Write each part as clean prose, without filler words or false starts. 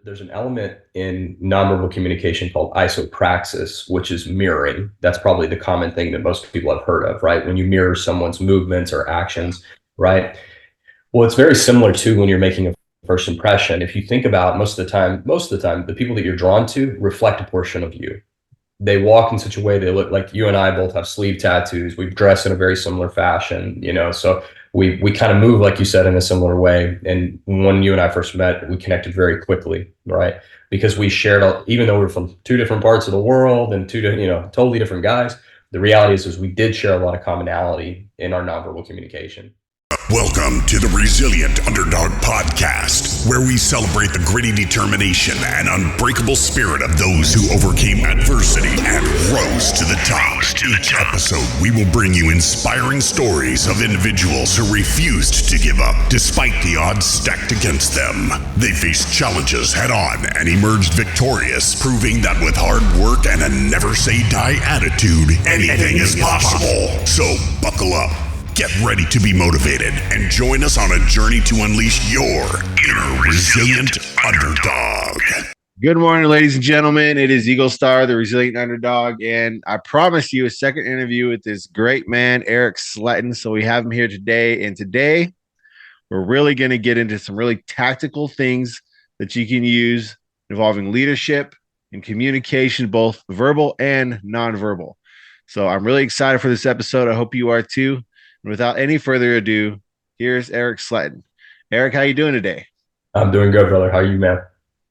there's an element in nonverbal communication called isopraxis, which is mirroring. That's probably the common thing that most people have heard of, right? When you mirror someone's movements or actions, right? Well, it's very similar to when you're making a first impression. If you think about most of the time, the people that you're drawn to reflect a portion of you. They walk in such a way, they look like you and I both have sleeve tattoos. We dress in a very similar fashion, so we kind of move, like you said, in a similar way. And when you and I first met, we connected very quickly, right? Because we shared, even though we're from two different parts of the world and totally different guys, the reality is we did share a lot of commonality in our nonverbal communication. Welcome to the Resilient Underdog Podcast, where we celebrate the gritty determination and unbreakable spirit of those who overcame adversity and rose to the top. Each episode, we will bring you inspiring stories of individuals who refused to give up despite the odds stacked against them. They faced challenges head on and emerged victorious, proving that with hard work and a never say die attitude, anything is possible. So buckle up. Get ready to be motivated and join us on a journey to unleash your inner resilient underdog. Good morning, ladies and gentlemen. It is Eagle Star, the Resilient Underdog, and I promise you a second interview with this great man, Eric Sletton. So we have him here today, and today we're really going to get into some really tactical things that you can use involving leadership and communication, both verbal and nonverbal. So I'm really excited for this episode. I hope you are too. And without any further ado, here's Eric Sletton. Eric, how you doing today? I'm doing good, brother. How are you, man?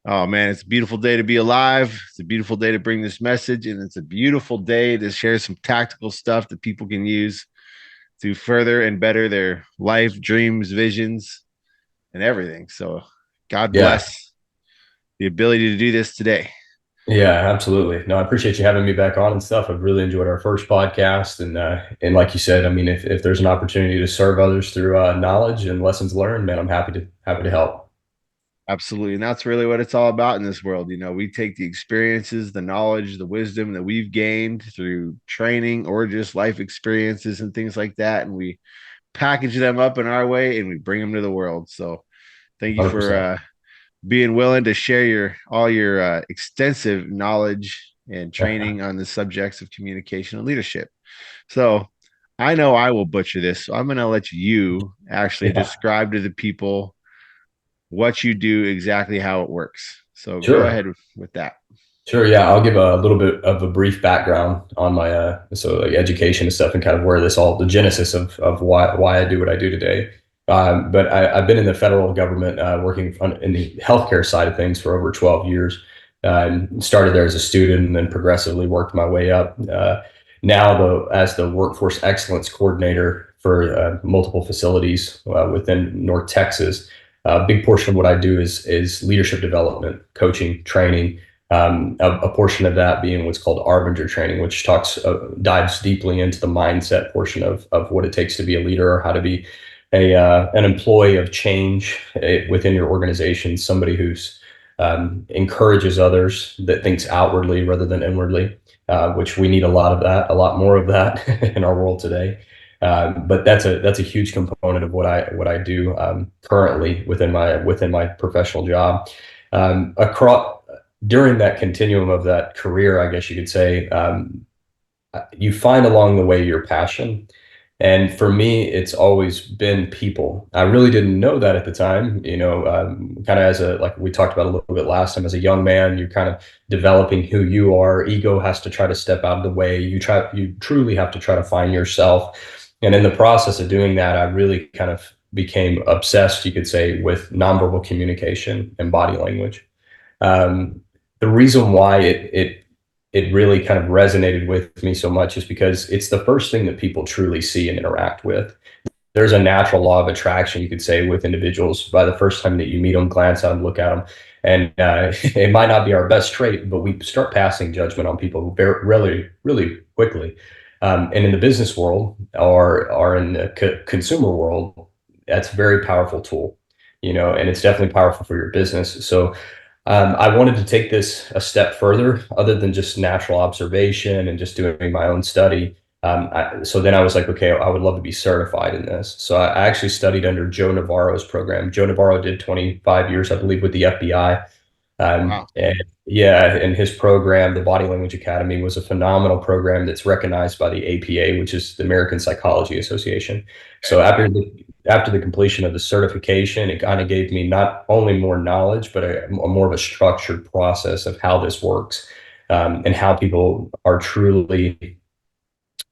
Oh, man, it's a beautiful day to be alive. It's a beautiful day to bring this message, and it's a beautiful day to share some tactical stuff that people can use to further and better their life, dreams, visions, and everything. So God bless the ability to do this today. Yeah, absolutely. No, I appreciate you having me back on and stuff. I've really enjoyed our first podcast, and like you said, I mean, if there's an opportunity to serve others through knowledge and lessons learned, man, I'm happy to help. Absolutely, and that's really what it's all about in this world. You know, we take the experiences, the knowledge, the wisdom that we've gained through training or just life experiences and things like that, and we package them up in our way and we bring them to the world. So, thank you 100%. for being willing to share all your extensive knowledge and training on the subjects of communication and leadership. So I know I will butcher this, so I'm going to let you actually describe to the people what you do, exactly how it works. So Go ahead with that. Sure. Yeah. I'll give a little bit of a brief background on my, education and stuff, and kind of where the genesis of why I do what I do today. But I've been in the federal government working in the healthcare side of things for over 12 years. Started there as a student and then progressively worked my way up. Now, as the workforce excellence coordinator for multiple facilities within North Texas, a big portion of what I do is leadership development, coaching, training. A portion of that being what's called Arbinger training, which dives deeply into the mindset portion of what it takes to be a leader, or how to be an employee of change within your organization, somebody who's encourages others, that thinks outwardly rather than inwardly, which we need a lot more of that in our world today. But that's a huge component of what I do currently within my professional job. During that continuum of that career, I guess you could say, you find along the way your passion. And for me, it's always been people. I really didn't know that at the time, kind of like we talked about a little bit last time, as a young man, you're kind of developing who you are. Ego has to try to step out of the way. You truly have to try to find yourself. And in the process of doing that, I really kind of became obsessed, you could say, with nonverbal communication and body language. The reason why it really kind of resonated with me so much is because it's the first thing that people truly see and interact with. There's a natural law of attraction, you could say, with individuals. By the first time that you meet them, glance at them, look at them, and it might not be our best trait, but we start passing judgment on people really, really quickly. And in the business world, or in the consumer world, that's a very powerful tool, and it's definitely powerful for your business. So I wanted to take this a step further, other than just natural observation and just doing my own study. So then I was like, okay, I would love to be certified in this. So I actually studied under Joe Navarro's program. Joe Navarro did 25 years, I believe, with the FBI. Wow. And yeah, and his program, the Body Language Academy, was a phenomenal program that's recognized by the APA, which is the American Psychology Association. Okay. So after the completion of the certification, it kind of gave me not only more knowledge, but a more of a structured process of how this works, and how people are truly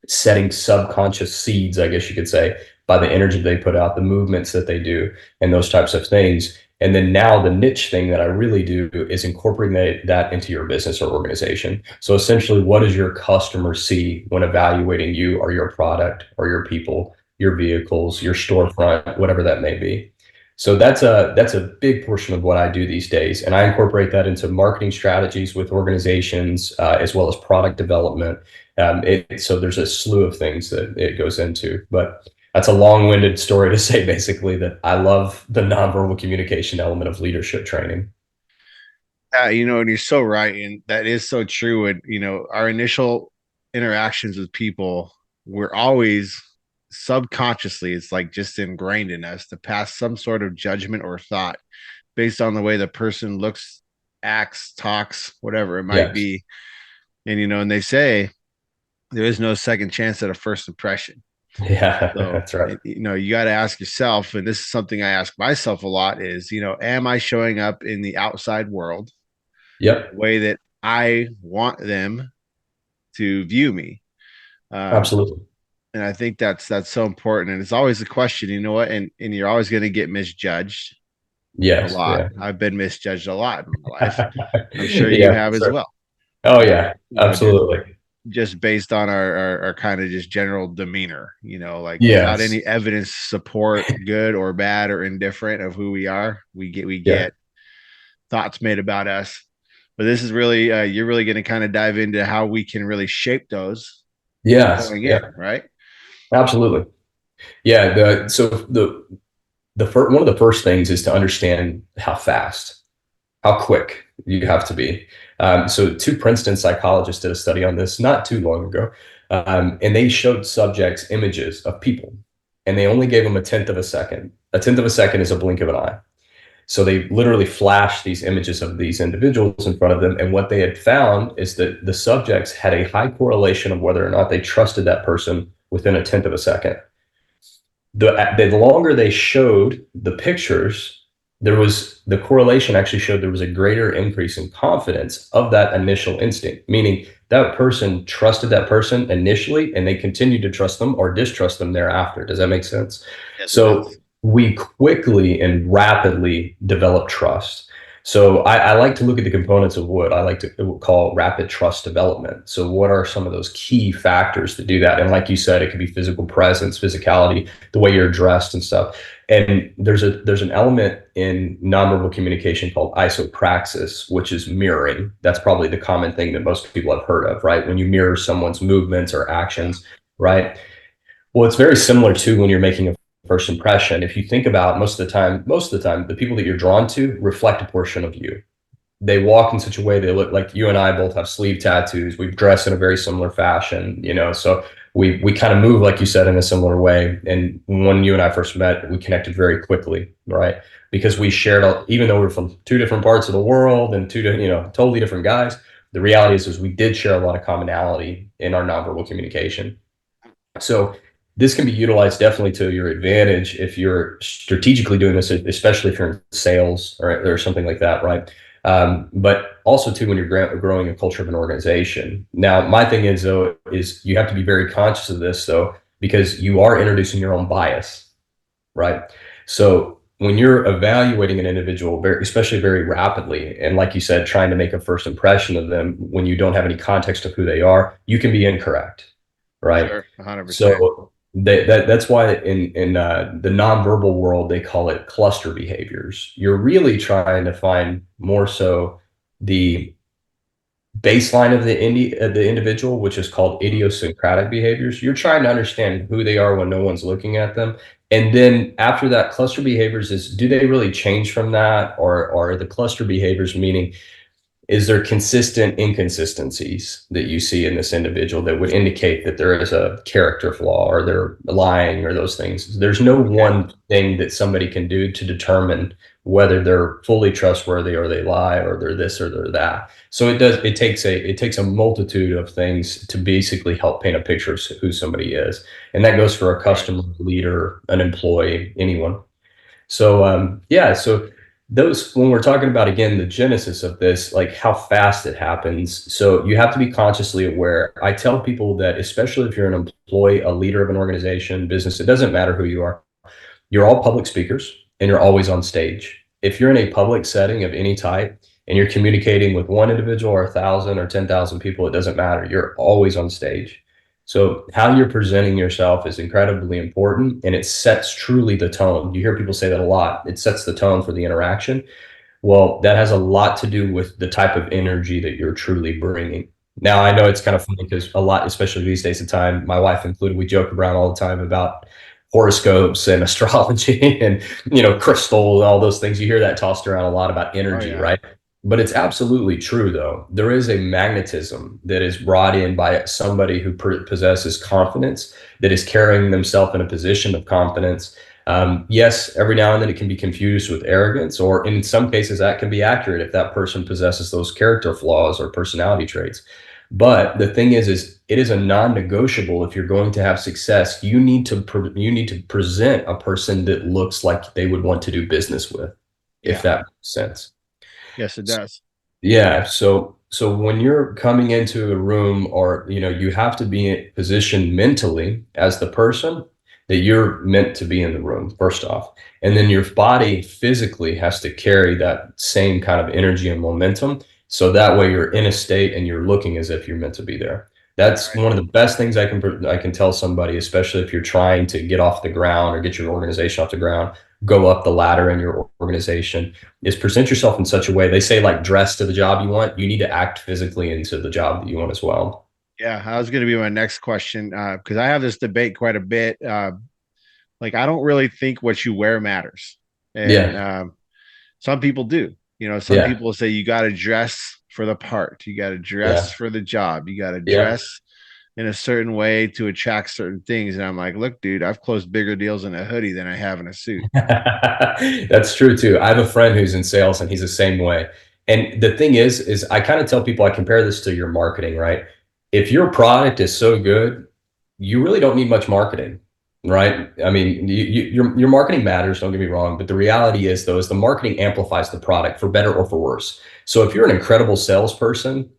setting subconscious seeds, I guess you could say, by the energy they put out, the movements that they do, and those types of things. And then now the niche thing that I really do is incorporating that into your business or organization. So essentially, what does your customer see when evaluating you or your product or your people, your vehicles, your storefront, whatever that may be? So that's a big portion of what I do these days, and I incorporate that into marketing strategies with organizations, as well as product development. So there's a slew of things that it goes into, but that's a long-winded story to say basically that I love the nonverbal communication element of leadership training. Yeah, and you're so right, and that is so true. And our initial interactions with people, we're always subconsciously, it's like just ingrained in us to pass some sort of judgment or thought based on the way the person looks, acts, talks, whatever it might Yes. be. And and they say there is no second chance at a first impression. Yeah, So, that's right. you got to ask yourself, and this is something I ask myself a lot is, am I showing up in the outside world the Yep, way that I want them to view me? Um, absolutely. and I think that's so important. And it's always a question, you know what? And you're always going to get misjudged a Yes, lot. yeah. I've been misjudged a lot in my life. I'm sure you Yeah, have as sir. well. Oh Uh, yeah, just absolutely. based on our kind of just general demeanor, like without Yes. any evidence to support good or bad or indifferent of who we are, we get Yeah. thoughts made about us. But this is really you're really going to kind of dive into how we can really shape those Yes. going in, Yeah. right? Absolutely. Yeah. One of the first things is to understand how fast, how quick you have to be. So two Princeton psychologists did a study on this not too long ago, and they showed subjects images of people, and they only gave them a tenth of a second. A tenth of a second is a blink of an eye. So they literally flashed these images of these individuals in front of them, and what they had found is that the subjects had a high correlation of whether or not they trusted that person within a tenth of a second. The longer they showed the pictures, there was the correlation actually showed there was a greater increase in confidence of that initial instinct, meaning that person trusted that person initially and they continued to trust them or distrust them thereafter. Does that make sense? Yes, it So does. we quickly and rapidly develop trust. So I like to look at the components of what I like to call rapid trust development. So what are some of those key factors to do that? And like you said, it could be physical presence, physicality, the way you're dressed and stuff. And there's an element in nonverbal communication called isopraxis, which is mirroring. That's probably the common thing that most people have heard of, right? When you mirror someone's movements or Yeah. actions, right? Well, it's very similar to when you're making a first impression. If you think about most of the time, the people that you're drawn to reflect a portion of you. They walk in such a way, they look like you and I both have sleeve tattoos. We dress in a very similar fashion. So we kind of move, like you said, in a similar way. And when you and I first met, we connected very quickly, right? Because we shared, even though we're from two different parts of the world and totally different guys, the reality is we did share a lot of commonality in our nonverbal communication. So this can be utilized definitely to your advantage if you're strategically doing this, especially if you're in sales or something like that, right? But also too when you're growing a culture of an organization. Now, my thing is though is you have to be very conscious of this though because you are introducing your own bias, right? So when you're evaluating an individual, especially very rapidly, and like you said, trying to make a first impression of them when you don't have any context of who they are, you can be incorrect, For right? sure. 100%. So that's why in the nonverbal world they call it cluster behaviors. You're really trying to find more so the baseline of the individual, which is called idiosyncratic behaviors. You're trying to understand who they are when no one's looking at them. And then after that, cluster behaviors is do they really change from that, or are the cluster behaviors meaning is there consistent inconsistencies that you see in this individual that would indicate that there is a character flaw or they're lying or those things? There's no Okay. one thing that somebody can do to determine whether they're fully trustworthy or they lie or they're this or they're that. So it takes a multitude of things to basically help paint a picture of who somebody is. And that goes for a Right. customer, leader, an employee, anyone. So yeah, so those when we're talking about again the genesis of this, like how fast it happens. So you have to be consciously aware. I tell people that especially if you're an employee, a leader of an organization, business, it doesn't matter who you are. You're all public speakers and you're always on stage. If you're in a public setting of any type and you're communicating with one individual or 1,000 or 10,000 people, it doesn't matter. You're always on stage. So how you're presenting yourself is incredibly important and it sets truly the tone. You hear people say that a lot. It sets the tone for the interaction. Well, that has a lot to do with the type of energy that you're truly bringing. Now, I know it's kind of funny because a lot, especially these days of time, my wife included, we joke around all the time about horoscopes and astrology and, crystal and all those things. You hear that tossed around a lot about Oh energy, yeah. right? But it's absolutely true, though. There is a magnetism that is brought in by somebody who possesses confidence, that is carrying themselves in a position of confidence. Yes, every now and then it can be confused with arrogance, or in some cases that can be accurate if that person possesses those character flaws or personality traits. But the thing is it is a non-negotiable. If you're going to have success, you need to present a person that looks like they would want to do business with, if Yeah. that makes sense. Yes, it does. Yeah, so when you're coming into a room or you have to be positioned mentally as the person that you're meant to be in the room first off. And then your body physically has to carry that same kind of energy and momentum. So that way you're in a state and you're looking as if you're meant to be there. That's Right. one of the best things I can tell somebody, especially if you're trying to get off the ground or get your organization off the ground, go up the ladder in your organization is present yourself in such a way. They say like dress to the job you want. You need to act physically into the job that you want as well. Yeah, that was going to be my next question because I have this debate quite a bit. Like, I don't really think what you wear matters, and Yeah, some people do. Some yeah, people say you got to dress for the part, you got to dress yeah, for the job, you got to yeah. dress in a certain way to attract certain things. And I'm like, look, dude, I've closed bigger deals in a hoodie than I have in a suit. That's true too. I have a friend who's in sales and he's the same way. And the thing is I kind of tell people I compare this to your marketing, right? If your product is so good, you really don't need much marketing, right? I mean, your marketing matters, don't get me wrong, but the reality is though, is the marketing amplifies the product for better or for worse. So if you're an incredible salesperson,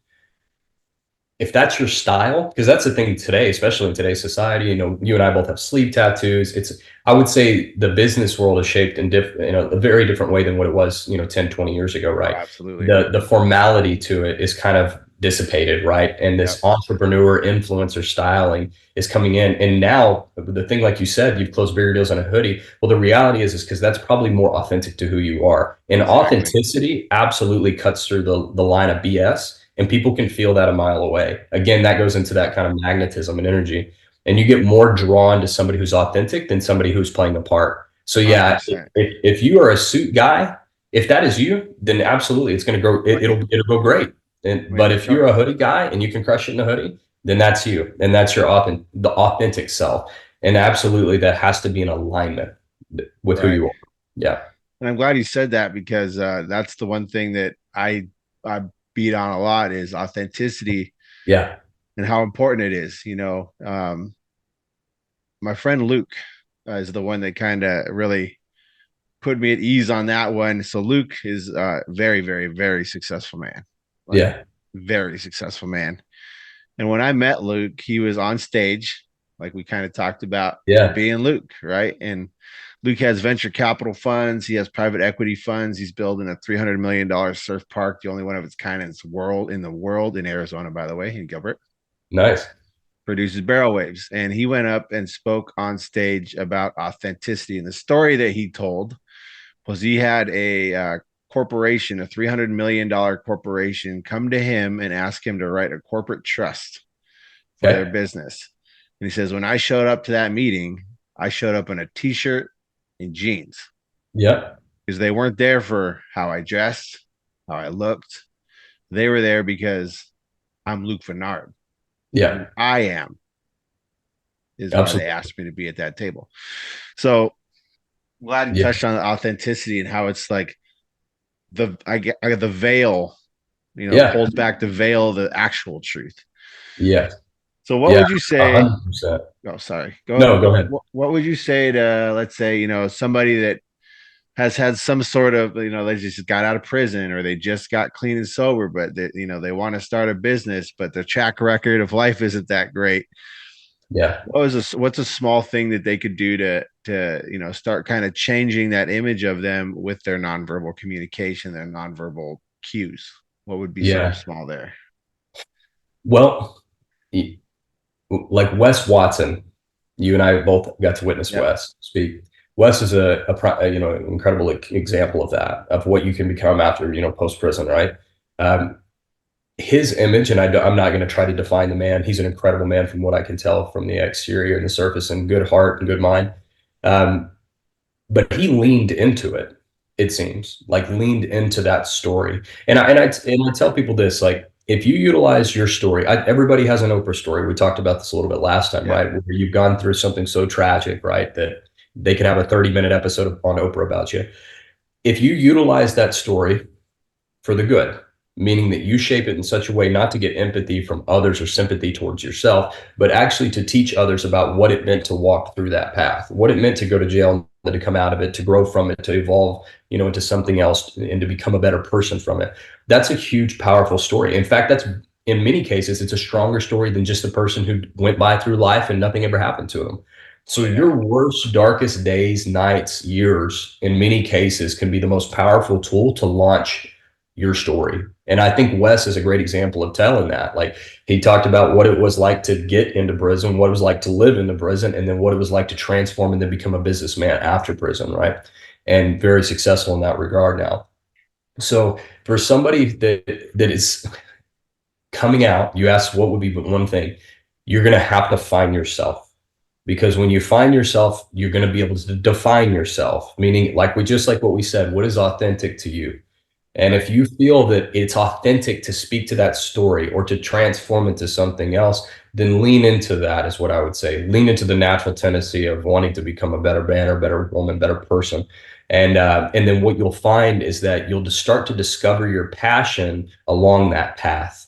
if that's your style, because that's the thing today, especially in today's society, you and I both have sleeve tattoos. I would say the business world is shaped in a very different way than what it was, 10, 20 years ago, Oh, right? absolutely. The formality to it is kind of dissipated, right? And Yep. this entrepreneur influencer styling is coming in. And now the thing, like you said, you've closed bigger deals on a hoodie. Well, the reality is because that's probably more authentic to who you are. And Exactly. authenticity absolutely cuts through the line of BS and people can feel that a mile away. Again, that goes into that Yep. kind of magnetism and energy. And you get more drawn to somebody who's authentic than somebody who's playing a part. So yeah, 100%. if you are a suit guy, if that is you, then absolutely it's going to go. Well, It'll go great. I But mean, if you're a hoodie guy and you can crush it in a hoodie, then that's you, and that's your the authentic self. And absolutely, that has to be in alignment with who right. you are. Yeah, And I'm glad you said that because that's the one thing that I beat on a lot is authenticity yeah, and how important it is. My friend Luke is the one that kind of really put me at ease on that one. So Luke is a very, very, very successful man, like yeah, very successful man. And when I met Luke, he was on stage, like we kind of talked about yeah. being Luke, right? And Luke has venture capital funds. He has private equity funds. He's building a $300 million surf park, the only one of its kind in its world in the world in Arizona, by the way, in Gilbert. Nice. Produces barrel waves. And he went up and spoke on stage about authenticity. And the story that he told was he had a corporation, a $300 million corporation, come to him and ask him to write a corporate trust for their Okay. business. And he says, when I showed up to that meeting, I showed up in a t-shirt and jeans Yep. because they weren't there for how I dressed, how I looked. They were there because I'm Luke Vennard. Who Yeah, I am is why they absolutely. asked me to be at that table. So glad you Yeah, touched on authenticity and how it's like I get the veil, yeah, pulls back the veil of the actual truth. yeah, So what yeah, would you say? 100%. Oh, sorry. Go. No, go ahead. What would you say to, let's say, somebody that has had some sort of, they just got out of prison or they just got clean and sober, but they want to start a business, but their track record of life isn't that great. Yeah, What's a small thing that they could do to start kind of changing that image of them with their nonverbal communication, their nonverbal cues? What would be something yeah. small there? Well, like Wes Watson, you and I both got to witness Yep. Wes speak. Wes is incredible example of that, of what you can become after, post prison, right? Um, his image, and I'm not going to try to define the man. He's an incredible man from what I can tell from the exterior and the surface, and good heart and good mind. Um, but he leaned into it. It seems like leaned into that story. And I tell people this, like, if you utilize your story, everybody has an Oprah story. We talked about this a little bit last time, Yep. right? Where you've gone through something so tragic, right, that they could have a 30-minute episode on Oprah about you. If you utilize that story for the good, meaning that you shape it in such a way not to get empathy from others or sympathy towards yourself, but actually to teach others about what it meant to walk through that path, what it meant to go to jail, to come out of it, to grow from it, to evolve, into something else and to become a better person from it. That's a huge, powerful story. In fact, that's in many cases, it's a stronger story than just the person who went by through life and nothing ever happened to them. Oh So yeah. your worst, darkest days, nights, years, in many cases, can be the most powerful tool to launch your story. And I think Wes is a great example of telling that. Like, he talked about what it was like to get into prison, what it was like to live in the prison, and then what it was like to transform and then become a businessman after prison, right? And very successful in that regard now. So for somebody that is coming out, you ask what would be one thing, you're going to have to find yourself. Because when you find yourself, you're going to be able to define yourself, meaning like what we said, what is authentic to you? And Right. if you feel that it's authentic to speak to that story or to transform into something else, then lean into that, is what I would say. Lean into the natural tendency of wanting to become a better man or better woman, better person. And then what you'll find is that you'll just start to discover your passion along that path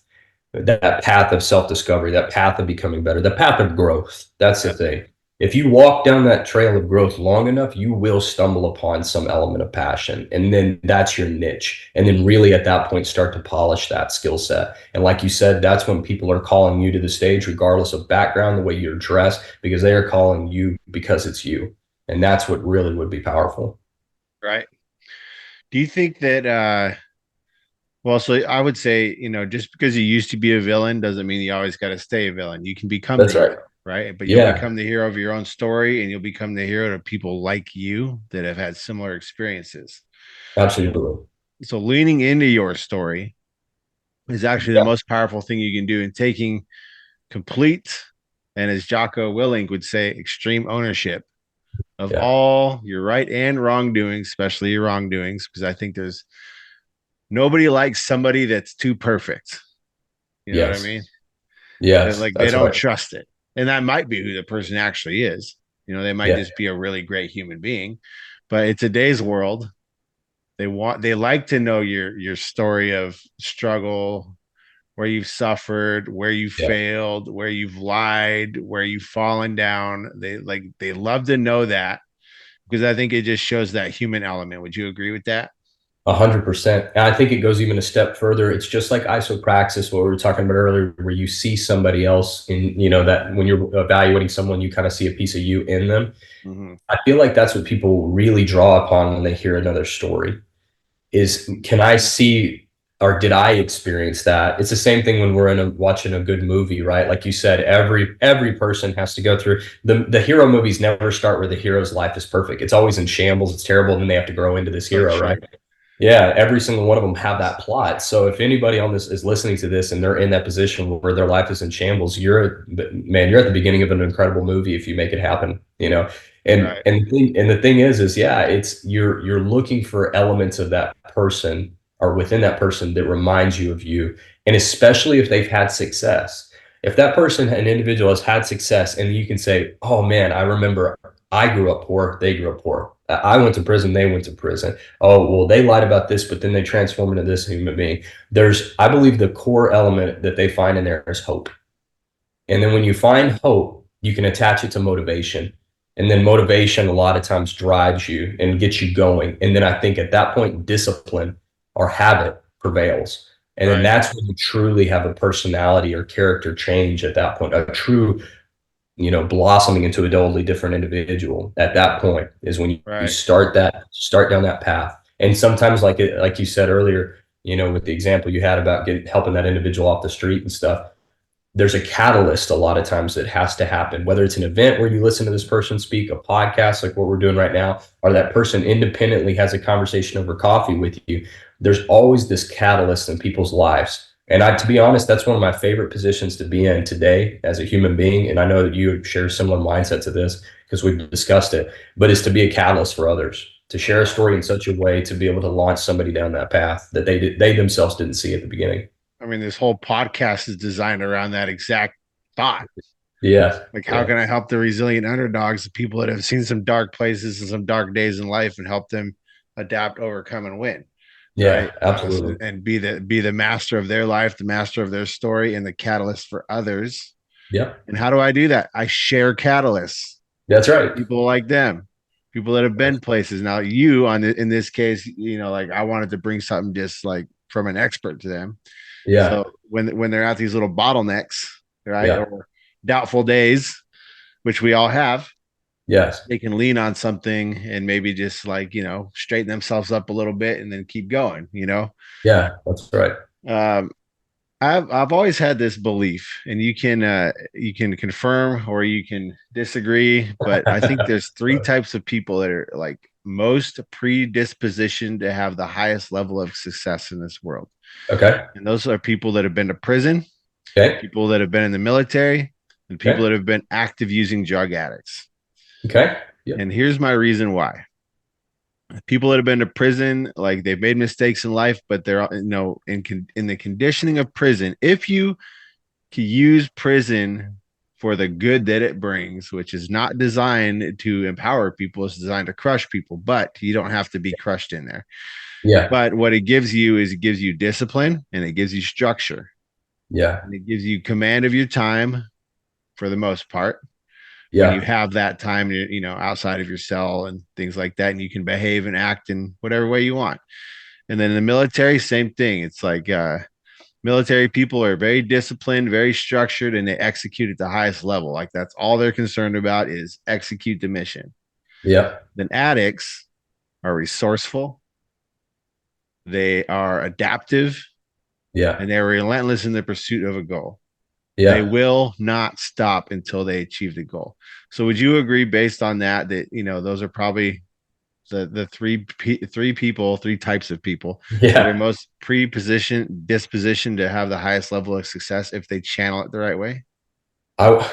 of self-discovery, that path of becoming better, the path of growth. That's the Yep. thing. If you walk down that trail of growth long enough, you will stumble upon some element of passion. And then that's your niche. And then really at that point, start to polish that skill set. And like you said, that's when people are calling you to the stage, regardless of background, the way you're dressed, because they are calling you because it's you. And that's what really would be powerful. Right. Do you think that well, so I would say, just because you used to be a villain doesn't mean you always got to stay a villain. You can become the That's right. hero, right? But you'll Yeah, become the hero of your own story and you'll become the hero to people like you that have had similar experiences. absolutely. So leaning into your story is actually the Yeah, most powerful thing you can do in taking complete, and as Jocko Willink would say, extreme ownership of yeah, all your right and wrongdoings, especially your wrongdoings, because I think there's nobody likes somebody that's too perfect. You know what I yes, mean? yes, Like they that's don't right. trust it. And that might be who the person actually is. They might Yeah, just be a really great human being. But in today's world, they like to know your story of struggle, where you've suffered, where you yeah. failed, where you've lied, where you've fallen down. They love to know that because I think it just shows that human element. Would you agree with that? 100%. And I think it goes even a step further. It's just like isopraxis, what we were talking about earlier, where you see somebody else in, that when you're evaluating someone, you kind of see a piece of you in them. Mm-hmm. I feel like that's what people really draw upon when they hear another story is, can I see, or did I experience that? It's the same thing when we're watching a good movie, right? Like you said, every person has to go through the hero movies never start where the hero's life is perfect. It's always in shambles. It's terrible. And then they have to grow into this So hero, right? true. Yeah, every single one of them have that plot. So if anybody on this is listening to this and they're in that position where their life is in shambles, you're at the beginning of an incredible movie if you make it happen. And Right. and the thing is yeah, it's you're looking for elements of that person are within that person that reminds you of you. And especially if they've had success. If that person, an individual, has had success and you can say, oh man, I remember I grew up poor, they grew up poor. I went to prison, they went to prison. Oh, well, they lied about this, but then they transform into this human being. I believe the core element that they find in there is hope. And then when you find hope, you can attach it to motivation. And then motivation a lot of times drives you and gets you going. And then I think at that point, discipline or habit prevails. And then Right. that's when you truly have a personality or character change at that point, a true, blossoming into a totally different individual. At that point is when you Right. start down that path. And sometimes like you said earlier, with the example you had about helping that individual off the street and stuff, there's a catalyst a lot of times that has to happen, whether it's an event where you listen to this person speak, a podcast like what we're doing right now, or that person independently has a conversation over coffee with you. There's always this catalyst in people's lives. And to be honest, that's one of my favorite positions to be in today as a human being. And I know that you share a similar mindset to this because we've discussed it, but it's to be a catalyst for others, to share a story in such a way to be able to launch somebody down that path that they themselves didn't see at the beginning. I mean, this whole podcast is designed around that exact thought. Yeah. Like, how Yeah. can I help the resilient underdogs, the people that have seen some dark places and some dark days in life, and help them adapt, overcome, and win? Right. Yeah, absolutely. And be the master of their life, the master of their story, and the catalyst for others. Yeah. And how do I do that? I share catalysts. That's right. People like them, people that have been places. Now, you in this case, like I wanted to bring something just like from an expert to them. Yeah. So when they're at these little bottlenecks, right, Yeah. or doubtful days, which we all have, Yes. they can lean on something and maybe just like straighten themselves up a little bit and then keep going. Yeah. That's right. Um, I've always had this belief, and you can confirm or you can disagree, but I think there's three types of people that are like most predispositioned to have the highest level of success in this world. Okay. And those are people that have been to prison, Okay. people that have been in the military, and people Okay. that have been active using drug addicts. Okay. Yeah. And here's my reason why. People that have been to prison, like they've made mistakes in life, but they're in the conditioning of prison. If you can use prison for the good that it brings, which is not designed to empower people, it's designed to crush people, but you don't have to be crushed in there. Yeah. But what it gives you is it gives you discipline and it gives you structure Yeah. and it gives you command of your time for the most part. When you Yeah. have that time, outside of your cell and things like that, and you can behave and act in whatever way you want. And then in the military, same thing. It's like military people are very disciplined, very structured, and they execute at the highest level. Like that's all they're concerned about is execute the mission. Yeah. Then addicts are resourceful, they are adaptive, Yeah. and they're relentless in the pursuit of a goal. They Yeah. will not stop until they achieve the goal. So would you agree based on that those are probably the three types of people that are Yeah. most dispositioned to have the highest level of success if they channel it the right way? I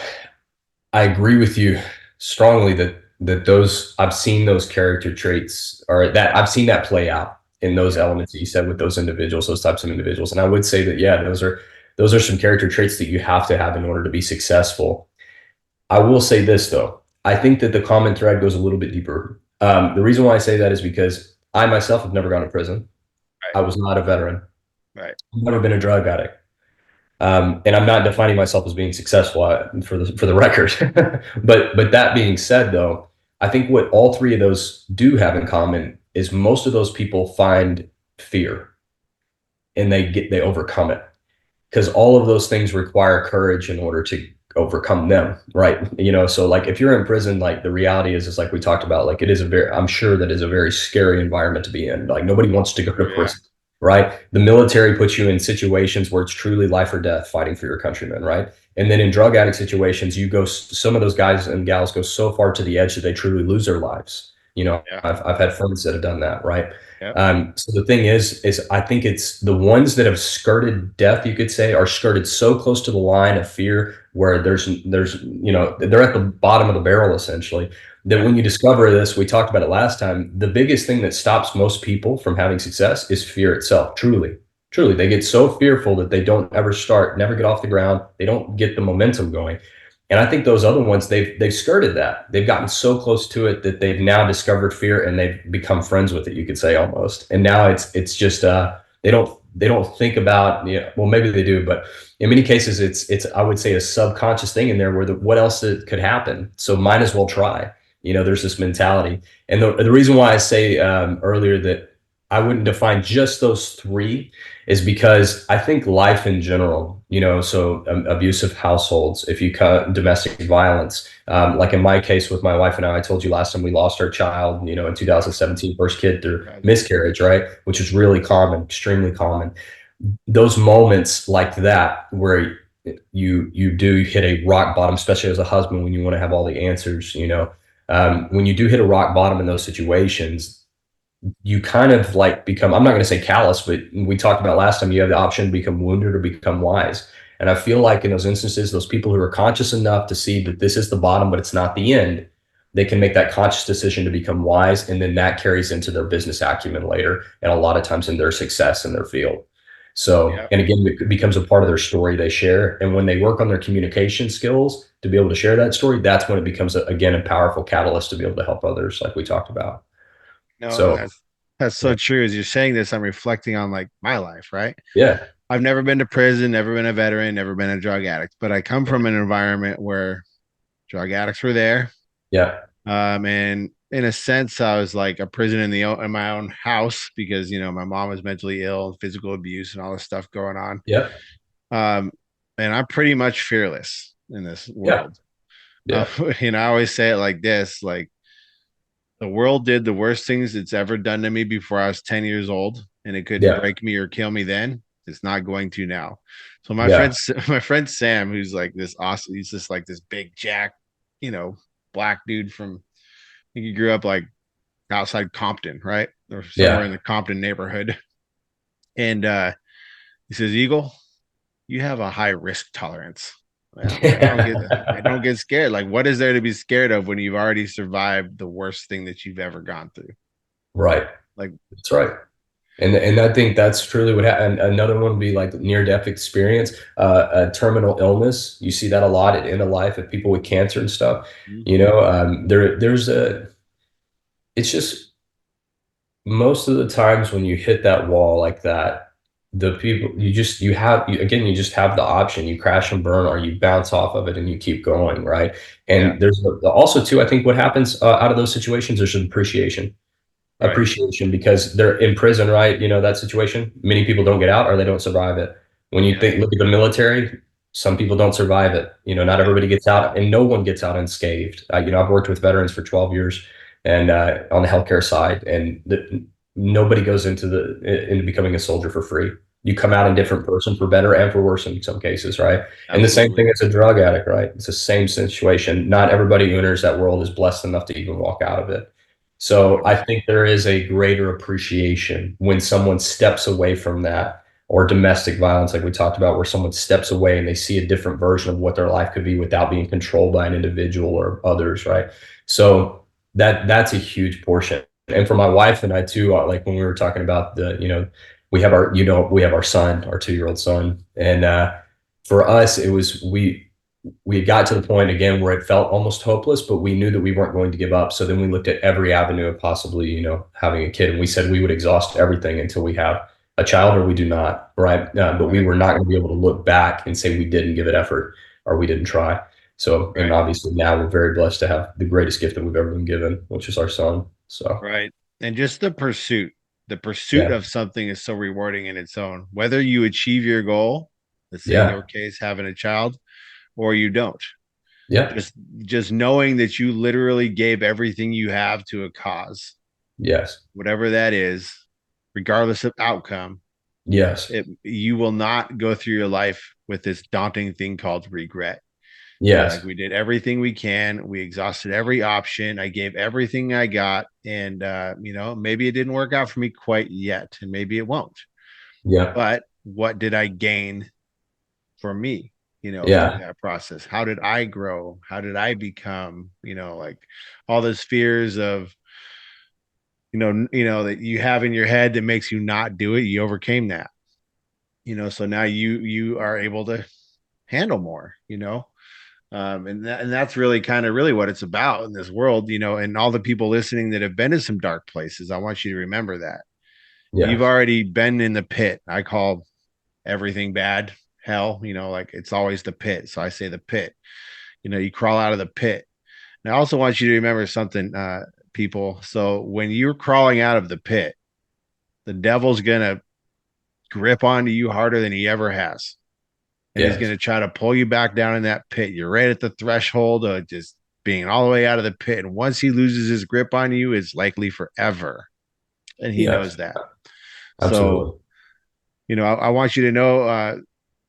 I agree with you strongly that those I've seen those character traits or that I've seen that play out in those Yeah. elements that you said with those individuals, those types of individuals. And I would say that yeah, those are some character traits that you have to have in order to be successful. I will say this though. I think that the common thread goes a little bit deeper. The reason why I say that is because I myself have never gone to prison. Right. I was not a veteran. Right. I've never been a drug addict. And I'm not defining myself as being successful for the record. But that being said, though, I think what all three of those do have in common is most of those people find fear and they overcome it because all of those things require courage in order to overcome them, right? So like if you're in prison, like the reality is like we talked about, like I'm sure that is a very scary environment to be in. Like nobody wants to go to Yeah. prison, right? The military puts you in situations where it's truly life or death fighting for your countrymen, right? And then in drug addict situations, some of those guys and gals go so far to the edge that they truly lose their lives. Yeah. I've had friends that have done that, right? Yeah. So the thing is I think it's the ones that have skirted death, you could say, are skirted so close to the line of fear where they're at the bottom of the barrel essentially. That Yeah. when you discover this, we talked about it last time, the biggest thing that stops most people from having success is fear itself, truly. Truly, they get so fearful that they don't ever start, never get off the ground. They don't get the momentum going. And I think those other ones, they've skirted that. They've gotten so close to it that they've now discovered fear and they've become friends with it, you could say almost. And now it's just they don't think about, well, maybe they do, but in many cases it's I would say a subconscious thing in there where what else could happen. So might as well try. There's this mentality. And the reason why I say earlier that I wouldn't define just those three is because I think life in general, so abusive households, if you cut domestic violence, like in my case with my wife and I told you last time we lost our child, in 2017, first kid through Tragic. miscarriage, right? Which is really common, extremely common. Those moments like that where you do hit a rock bottom, especially as a husband when you want to have all the answers, when you do hit a rock bottom in those situations, you kind of like become, I'm not going to say callous, but we talked about last time, you have the option to become wounded or become wise. And I feel like in those instances, those people who are conscious enough to see that this is the bottom, but it's not the end, they can make that conscious decision to become wise. And then that carries into their business acumen later. And a lot of times in their success in their field. So, Yeah. and again, it becomes a part of their story they share. And when they work on their communication skills to be able to share that story, that's when it becomes, again, a powerful catalyst to be able to help others, like we talked about. No, and So, that's so yeah. true. As you're saying this, I'm reflecting on like my life, right? Yeah. I've never been to prison, never been a veteran, never been a drug addict, but I come from an environment where drug addicts were there. Yeah. And in a sense, I was like a prisoner in my own house because my mom was mentally ill, physical abuse, and all this stuff going on. Yeah. Um, and I'm pretty much fearless in this Yeah. world. Uh, Yeah. I always say it like this: like the world did the worst things it's ever done to me before I was 10 years old, and it couldn't Yeah. break me or kill me then. It's not going to now. So my friend, Yeah. my friend Sam, who's like this awesome, he's just like this big jack, you know, black dude from. I think he grew up like outside Compton, right, or somewhere in Yeah. the Compton neighborhood. And he says, "Eagle, you have a high risk tolerance." Well, I don't get scared. Like, what is there to be scared of when you've already survived the worst thing that you've ever gone through? Right. Like, That's right. And I think that's truly what happened. Another one would be like near death experience, a terminal illness. You see that a lot at end of life of people with cancer and stuff. There's it's just most of the times when you hit that wall like that, the people you just have the option. You crash and burn, or you bounce off of it and you keep going, right? yeah, And there's also too, I think what happens out of those situations, there's an right, appreciation because they're in prison, right? That situation. Many people don't get out or they don't survive it. When you yeah, look at the military, some people don't survive it. Not yeah, everybody gets out, and no one gets out unscathed. I've worked with veterans for 12 years, and on the healthcare side, and nobody goes into becoming a soldier for free. You come out a right, different person for better and for worse in some cases, right? And the same absolutely, thing as a drug addict, right? It's the same situation. Not everybody who enters that world is blessed enough to even walk out of it. So I 100%, think there is a greater appreciation when someone steps away from that, or domestic violence, like we talked about, where someone steps away and they see a different version of what their life could be without being controlled by an individual or others, right? So that's a huge portion. And for my wife and I too, like when we were talking about we have our son, our 2-year-old son, and for us, it was we had got to the point again where it felt almost hopeless, but we knew that we weren't going to give up. So then we looked at every avenue of possibly, having a kid, and we said we would exhaust everything until we have a child or we do not, right? But we right, were not going to be able to look back and say we didn't give it effort or we didn't try. So, and right, obviously now we're very blessed to have the greatest gift that we've ever been given, which is our son. So, right. And just the pursuit yeah, of something is so rewarding in its own. Whether you achieve your goal, let's say in your yeah, case, having a child, or you don't, yeah, just just knowing that you literally gave everything you have to a cause, yes, whatever that is, regardless of outcome, yes, you will not go through your life with this daunting thing called regret. Like Yes. we did everything we can. We exhausted every option. I gave everything I got. And, maybe it didn't work out for me quite yet, and maybe it won't. Yeah. But what did I gain for me, through Yeah. that process? How did I grow? How did I become, like all those fears of, that you have in your head that makes you not do it, you overcame that, so now you are able to handle more, and that's really kind of really what it's about in this world, and all the people listening that have been to some dark places. I want you to remember that you've Yes. already been in the pit. I call everything bad hell, like it's always the pit. So I say the pit, you crawl out of the pit. And I also want you to remember something, people. So when you're crawling out of the pit, the devil's gonna grip onto you harder than he ever has. And he's going Yes. to try to pull you back down in that pit. You're right at the threshold of just being all the way out of the pit. And once he loses his grip on you, it's likely forever. And he knows Yes. that. So, Absolutely. I want you to know,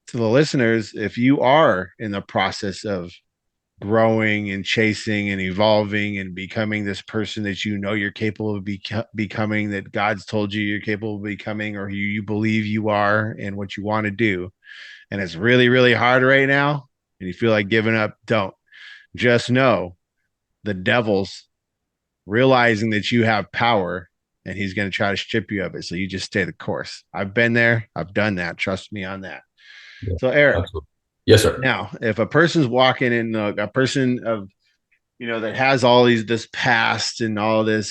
to the listeners, if you are in the process of growing and chasing and evolving and becoming this person that you're capable of becoming, that God's told you you're capable of becoming, or you believe you are, and what you want to do, and it's really, really hard right now, and you feel like giving up, don't. Just know the devil's realizing that you have power, and he's going to try to strip you of it. So you just stay the course. I've been there. I've done that. Trust me on that. Yeah. So, Eric, Absolutely. Yes, sir. now, if a person's walking in, a person of, that has all this past and all Yeah.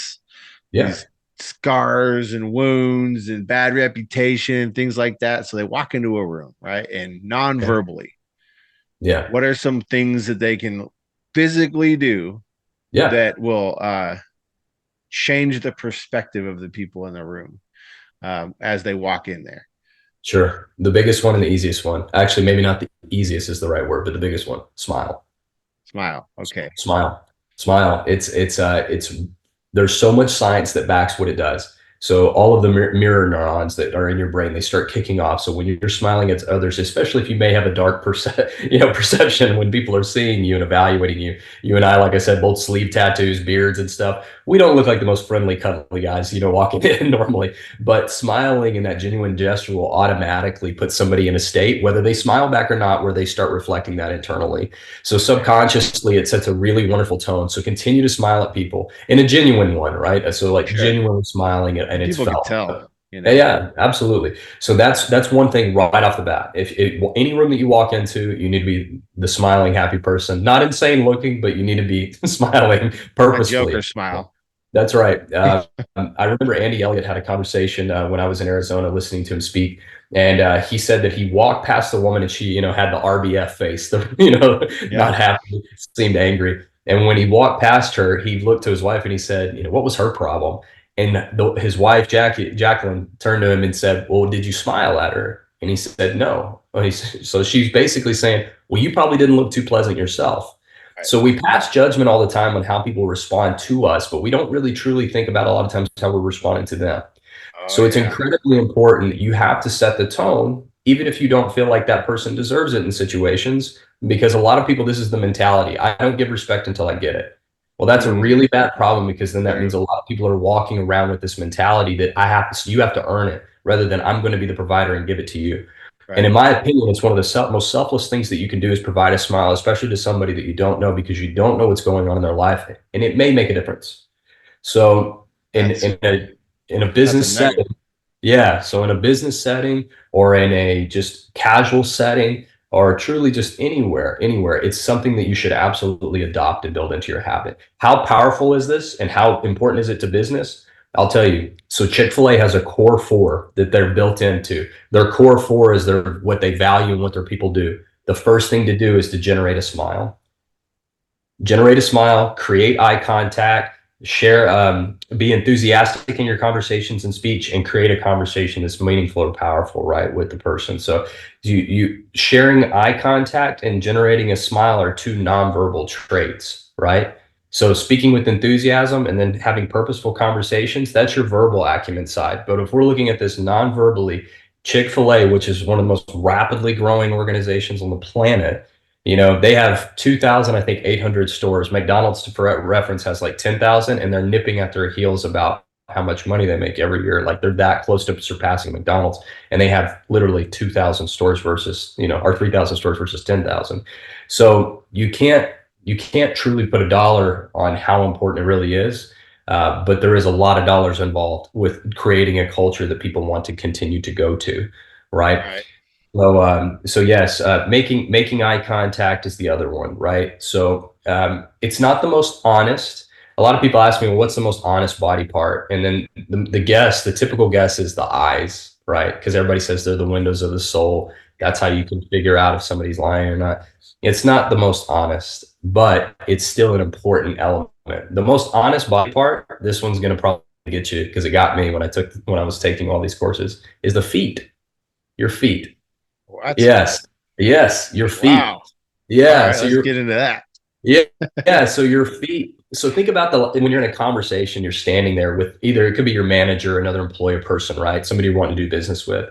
these scars and wounds and bad reputation, things like that. So they walk into a room, right? And Okay. non-verbally, Yeah. what are some things that they can physically do Yeah. that will change the perspective of the people in the room, as they walk in there? Sure. The biggest one and the easiest one. Actually, maybe not the easiest is the right word, but the biggest one. Smile. Smile. Okay. Smile. Smile. It's there's so much science that backs what it does. So all of the mirror neurons that are in your brain, they start kicking off. So when you're smiling at others, especially if you may have a dark perception when people are seeing you and evaluating you. You and I, like I said, both sleeve tattoos, beards and stuff. We don't look like the most friendly, cuddly guys, walking in normally. But smiling and that genuine gesture will automatically put somebody in a state, whether they smile back or not, where they start reflecting that internally. So subconsciously, it sets a really wonderful tone. So continue to smile at people in a genuine one, right? So like Sure. genuinely smiling and it's People can felt. tell, Yeah, absolutely. So that's one thing right off the bat. If any room that you walk into, you need to be the smiling, happy person. Not insane looking, but you need to be smiling a Joker purposefully. smile. That's right. I remember Andy Elliott had a conversation when I was in Arizona listening to him speak, and he said that he walked past the woman and she, had the RBF face, Yeah. not happy, seemed angry. And when he walked past her, he looked to his wife and he said, what was her problem? And his wife, Jacqueline, turned to him and said, well, did you smile at her? And he said, no. So she's basically saying, well, you probably didn't look too pleasant yourself. Right. So we pass judgment all the time on how people respond to us, but we don't really truly think about a lot of times how we're responding to them. Oh So it's yeah. incredibly important. You have to set the tone, even if you don't feel like that person deserves it in situations, because a lot of people, this is the mentality. I don't give respect until I get it. Well, that's a really bad problem because then that True. means a lot of people are walking around with this mentality that you have to earn it rather than I'm going to be the provider and give it to you. And Right. in my opinion, it's one of the most selfless things that you can do is provide a smile, especially to somebody that you don't know, because you don't know what's going on in their life, and it may make a difference. So in That's in a in a that's a business nugget. setting, yeah. So in a business setting or in a just casual setting or truly just anywhere, it's something that you should absolutely adopt and build into your habit. How powerful is this and how important is it to business? I'll tell you. So Chick-fil-A has a core four that they're built into. Their core four is what they value and what their people do. The first thing to do is to generate a smile. Generate a smile, create eye contact, share, be enthusiastic in your conversations and speech, and create a conversation that's meaningful or powerful, right, with the person. So you sharing eye contact and generating a smile are two nonverbal traits, right? So speaking with enthusiasm and then having purposeful conversations, that's your verbal acumen side. But if we're looking at this non-verbally, Chick-fil-A, which is one of the most rapidly growing organizations on the planet, They have 2,000, I think 800 stores. McDonald's, for reference, has like 10,000, and they're nipping at their heels about how much money they make every year. Like they're that close to surpassing McDonald's, and they have literally 2,000 stores versus, or 3,000 stores versus 10,000. So you can't truly put a dollar on how important it really is. But there is a lot of dollars involved with creating a culture that people want to continue to go to, right? Right. So yes, making eye contact is the other one, right? So it's not the most honest. A lot of people ask me, well, what's the most honest body part? And then the typical guess is the eyes, right? Because everybody says they're the windows of the soul. That's how you can figure out if somebody's lying or not. It's not the most honest, but it's still an important element. The most honest body part, this one's going to probably get you because it got me when I was taking all these courses, is the feet, your feet. What? Yes. Yes, your feet. Wow. All Yeah, right, so let's your get into that. yeah, yeah, so your feet. So think about when you're in a conversation, you're standing there with either it could be your manager, another employee, a person, right? Somebody you want to do business with.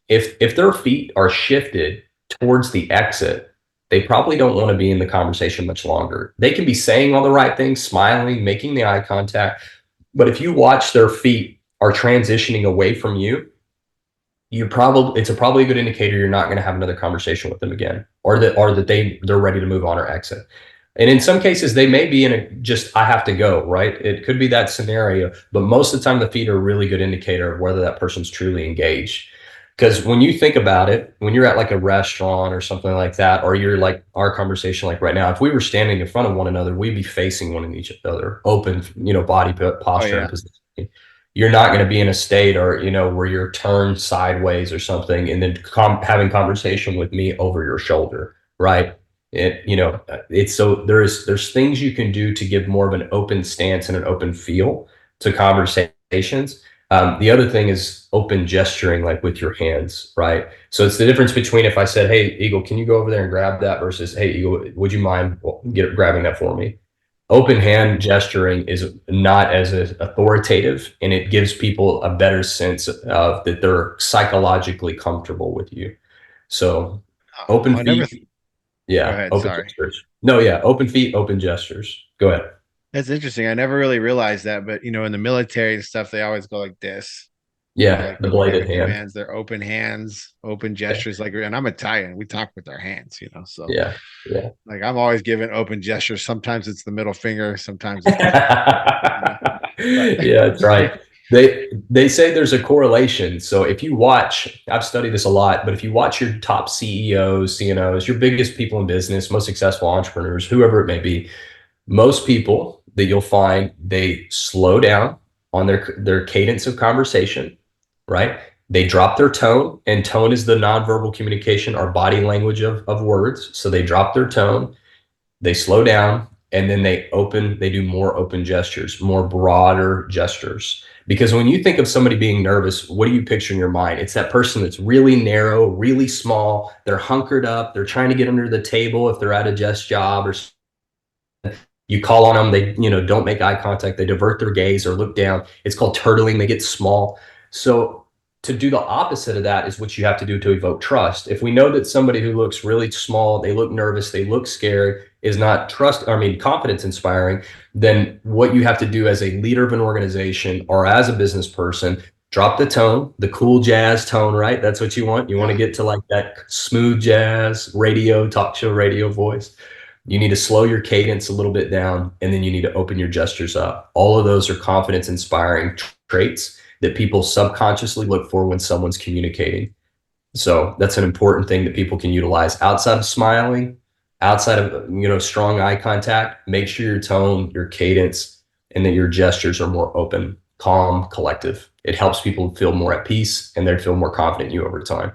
If their feet are shifted towards the exit, they probably don't want to be in the conversation much longer. They can be saying all the right things, smiling, making the eye contact, but if you watch their feet are transitioning away from you, it's probably a good indicator you're not going to have another conversation with them again, or that they're ready to move on or exit. And in some cases, they may be in a just I have to go, right? It could be that scenario, but most of the time, the feet are a really good indicator of whether that person's truly engaged. Because when you think about it, when you're at like a restaurant or something like that, or you're like our conversation, like right now, if we were standing in front of one another, we'd be facing one each other, open, body Oh posture and yeah. position. You're not going to be in a state or where you're turned sideways or something and then having conversation with me over your shoulder, right? It's so there's things you can do to give more of an open stance and an open feel to conversations. The other thing is open gesturing, like with your hands, right? So it's the difference between if I said, hey Eagle, can you go over there and grab that, versus hey Eagle, would you mind grabbing that for me? Open hand gesturing is not as authoritative, and it gives people a better sense of that they're psychologically comfortable with you. So open I never. feet, Go yeah, ahead. open Sorry. gestures. No, yeah, open feet, open gestures. Go ahead. That's interesting. I never really realized that, but in the military and stuff, they always go like this. Yeah, Like the when they're bladed giving hand. commands, they're open hands, open gestures. Like, and I'm Italian, we talk with our hands. So Yeah, yeah. like I'm always giving open gestures. Sometimes it's the middle finger, sometimes it's the but Yeah, that's right. They say there's a correlation. So if you watch, I've studied this a lot, but if you watch your top CEOs, CNOs, your biggest people in business, most successful entrepreneurs, whoever it may be, most people that you'll find they slow down on their cadence of conversation, right? They drop their tone, and tone is the nonverbal communication or body language of words. So they drop their tone, they slow down, and then they do more open gestures, more broader gestures. Because when you think of somebody being nervous, what do you picture in your mind? It's that person that's really narrow, really small, they're hunkered up, they're trying to get under the table if they're at a desk job, or you call on them, they don't make eye contact, they divert their gaze or look down. It's called turtling, they get small. So to do the opposite of that is what you have to do to evoke trust. If we know that somebody who looks really small, they look nervous, they look scared, is not confidence inspiring, then what you have to do as a leader of an organization or as a business person, drop the tone, the cool jazz tone, right? That's what you want. You want to yeah, get to like that smooth jazz radio, talk show radio voice. You need to slow your cadence a little bit down, and then you need to open your gestures up. All of those are confidence inspiring traits that people subconsciously look for when someone's communicating. So that's an important thing that people can utilize outside of smiling, outside of strong eye contact. Make sure your tone, your cadence, and that your gestures are more open, calm, collective. It helps people feel more at peace, and they feel more confident in you over time.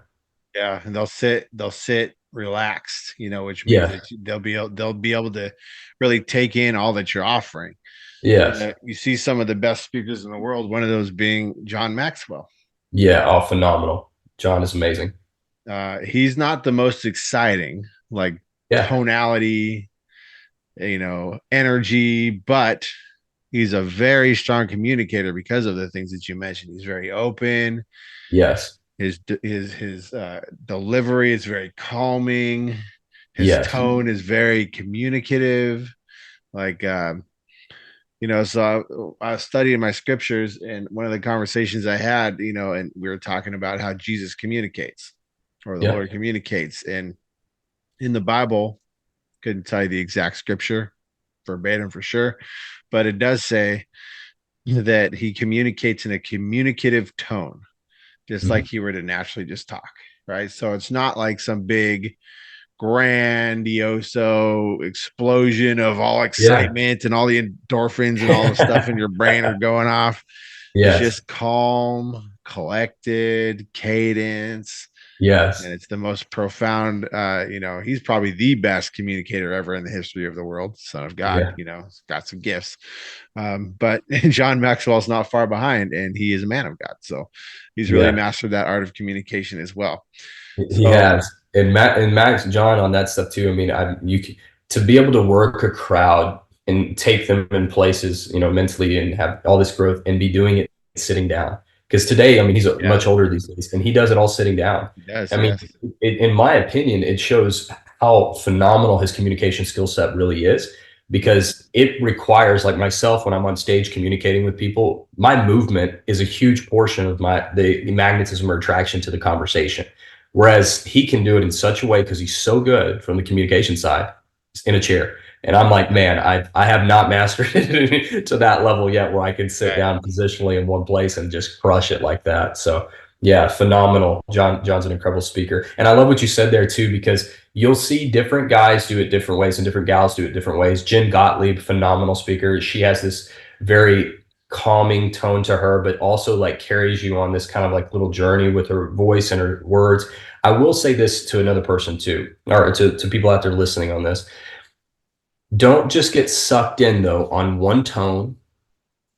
yeah, and they'll sit relaxed, which means Yeah. that they'll be able to really take in all that you're offering. Yes. You see some of the best speakers in the world, one of those being John Maxwell. Yeah. Oh, phenomenal. John is amazing. He's not the most exciting, like Yeah. tonality, energy, but he's a very strong communicator because of the things that you mentioned. He's very open. Yes. His delivery is very calming. His Yes. tone is very communicative. Like, so I was studying my scriptures, and one of the conversations I had, and we were talking about how Jesus communicates, or the Yeah. Lord communicates. And in the Bible, couldn't tell you the exact scripture verbatim for sure, but it does say that he communicates in a communicative tone, just like Mhm. he were to naturally just talk, right? So it's not like some big grandioso explosion of all Yeah. excitement and all the endorphins and all the stuff in your brain are going off. It's Yes. just calm, collected cadence, and Yes. it's the most profound. He's probably the best communicator ever in the history of the world. Son of God, Yeah. he's got some gifts. But John Maxwell's not far behind, and he is a man of God. So he's really Yeah. mastered that art of communication as well. He So has. And Max John on that stuff too. I mean, to be able to work a crowd and take them in places, mentally and have all this growth and be doing it sitting down. Because today, I mean, he's yeah, much older these days, and he does it all sitting down. he does. I mean, Yes. in my opinion, it shows how phenomenal his communication skill set really is, because it requires, like myself, when I'm on stage communicating with people, my movement is a huge portion of the magnetism or attraction to the conversation. Whereas he can do it in such a way because he's so good from the communication side in a chair. And I'm like, man, I have not mastered it to that level yet where I can sit Right. down positionally in one place and just crush it like that. So yeah, phenomenal. John's an incredible speaker. And I love what you said there too, because you'll see different guys do it different ways and different gals do it different ways. Jen Gottlieb, phenomenal speaker. She has this very calming tone to her, but also like carries you on this kind of like little journey with her voice and her words. I will say this to another person too, or to people out there listening on this. Don't just get sucked in though on one tone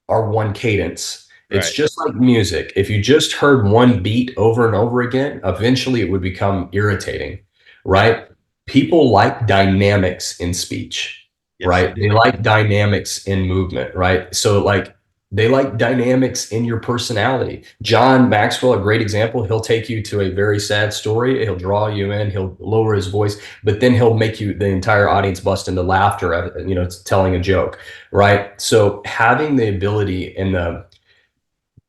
or one cadence. It's Right. just like music. If you just heard one beat over and over again, eventually it would become irritating, Yeah. right? People like dynamics in speech, Yes, they right? They do. like dynamics in movement, right? So, like, they like dynamics in your personality. John Maxwell, a great example, he'll take you to a very sad story. He'll draw you in, he'll lower his voice, but then he'll make the entire audience bust into laughter, telling a joke, right? So having the ability and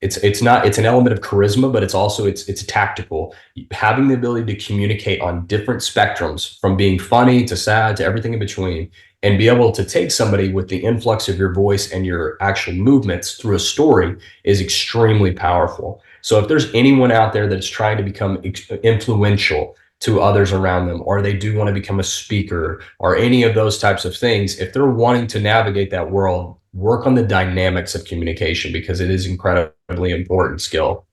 it's an element of charisma, but it's tactical. Having the ability to communicate on different spectrums, from being funny to sad to everything in between, and be able to take somebody with the influx of your voice and your actual movements through a story is extremely powerful. So if there's anyone out there that's trying to become influential to others around them, or they do want to become a speaker or any of those types of things, if they're wanting to navigate that world, work on the dynamics of communication, because it is incredibly important skill.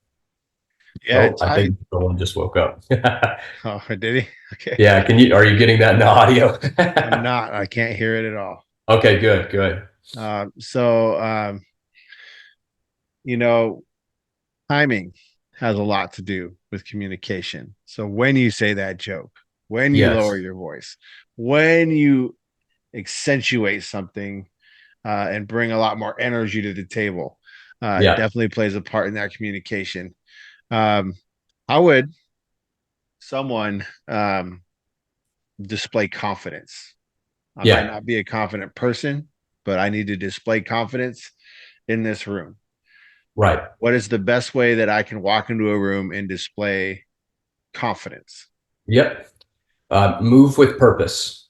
Yeah, Oh, it's I high. think someone just woke up. Oh, did he? Okay. Yeah, are you getting that in the audio? I'm not. I can't hear it at all. Okay, good, good. So, you know, timing has a lot to do with communication. So when you say that joke, when you lower Yes. your voice, when you accentuate something and bring a lot more energy to the table, it Yeah. definitely plays a part in that communication. Um, how would someone display confidence? I might Yeah. not be a confident person, but I need to display confidence in this room. Right. What is the best way that I can walk into a room and display confidence? Yep. Move with purpose.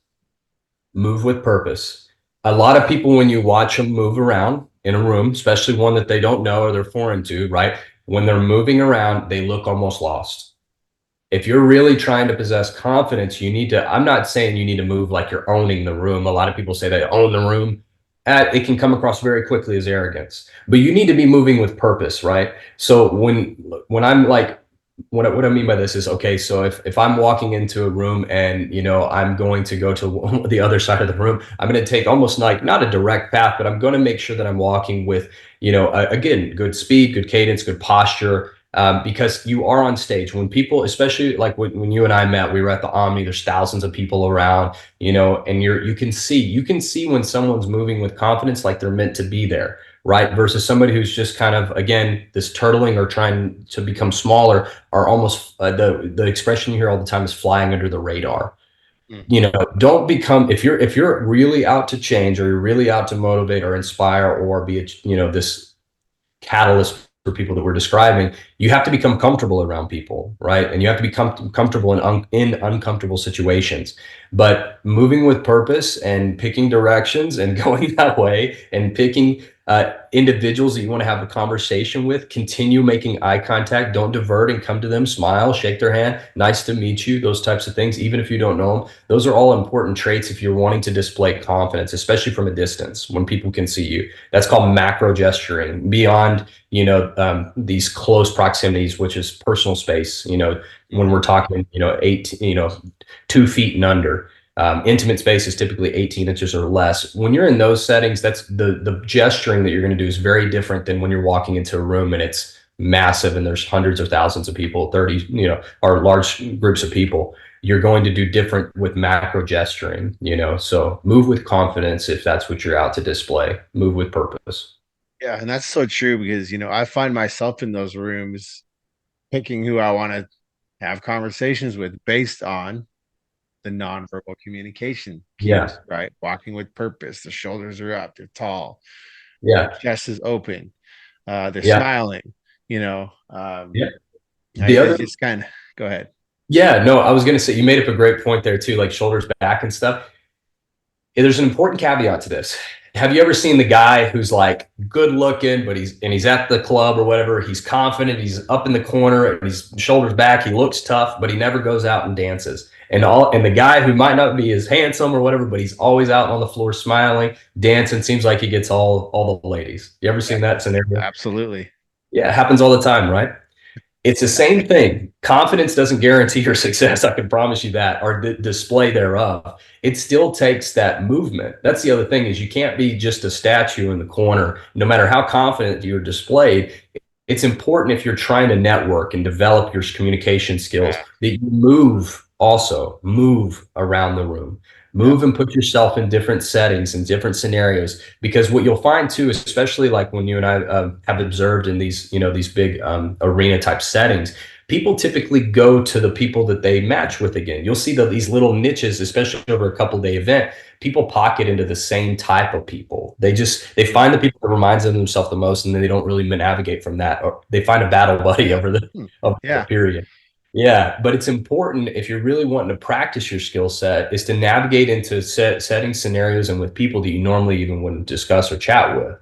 Move with purpose. A lot of people, when you watch them move around in a room, especially one that they don't know or they're foreign to, right? When they're moving around, they look almost lost. If you're really trying to possess confidence, I'm not saying you need to move like you're owning the room. A lot of people say they own the room. It can come across very quickly as arrogance, but you need to be moving with purpose, right? So when I'm like, what I mean by this is, okay, so if I'm walking into a room and I'm going to go to the other side of the room, I'm going to take almost like not a direct path, but I'm going to make sure that I'm walking with again, good speed, good cadence, good posture, because you are on stage. When people, especially like when you and I met, we were at the Omni, there's thousands of people around, and you can see when someone's moving with confidence, like they're meant to be there, right? Versus somebody who's just kind of, again, this turtling or trying to become smaller, are almost the expression you hear all the time is flying under the radar. Mm. don't become, if you're really out to change, or you're really out to motivate or inspire or be this catalyst for people that we're describing, you have to become comfortable around people, right? And you have to become comfortable in uncomfortable situations. But moving with purpose and picking directions and going that way, and picking individuals that you want to have a conversation with, continue making eye contact, don't divert, and come to them, smile, shake their hand, nice to meet you, those types of things, even if you don't know them. Those are all important traits if you're wanting to display confidence, especially from a distance when people can see you. That's called macro gesturing, beyond these close proximities, which is personal space. When we're Mhm. talking 2 feet and under. Intimate space is typically 18 inches or less. When you're in those settings, that's the gesturing that you're going to do is very different than when you're walking into a room and it's massive and there's hundreds or thousands of people, 30, or large groups of people. You're going to do different with macro gesturing. So move with confidence if that's what you're out to display. Move with purpose. Yeah, and that's so true because I find myself in those rooms picking who I want to have conversations with based on the nonverbal communication Yeah. cues, right? Walking with purpose, the shoulders are up, they're tall, the Yeah. chest is open, they're Yeah. smiling, Yeah. I, The I other just kind of go ahead. Yeah, no, I was going to say, you made up a great point there too, like shoulders back and stuff. There's an important caveat to this. Have you ever seen the guy who's like good looking, but he's at the club or whatever, he's confident, he's up in the corner, and he's shoulders back, he looks tough, but he never goes out and dances. And the guy who might not be as handsome or whatever, but he's always out on the floor smiling, dancing, seems like he gets all the ladies. You ever Yeah, seen that scenario? absolutely. Yeah, it happens all the time, right? It's the same thing. Confidence doesn't guarantee your success. I can promise you that, or display thereof. It still takes that movement. That's the other thing, is you can't be just a statue in the corner. No matter how confident you're displayed, it's important, if you're trying to network and develop your communication skills, Yeah, that you move around the room, yeah, move and put yourself in different settings and different scenarios. Because what you'll find too, especially like when you and I have observed in these big arena type settings, people typically go to the people that they match with again. You'll see these little niches, especially over a couple-day event. People pocket into the same type of people. They find the people that reminds them of themselves the most, and then they don't really navigate from that, or they find a battle buddy hmm, over the yeah, period. Yeah, but it's important, if you're really wanting to practice your skill set, is to navigate into setting scenarios and with people that you normally even wouldn't discuss or chat with,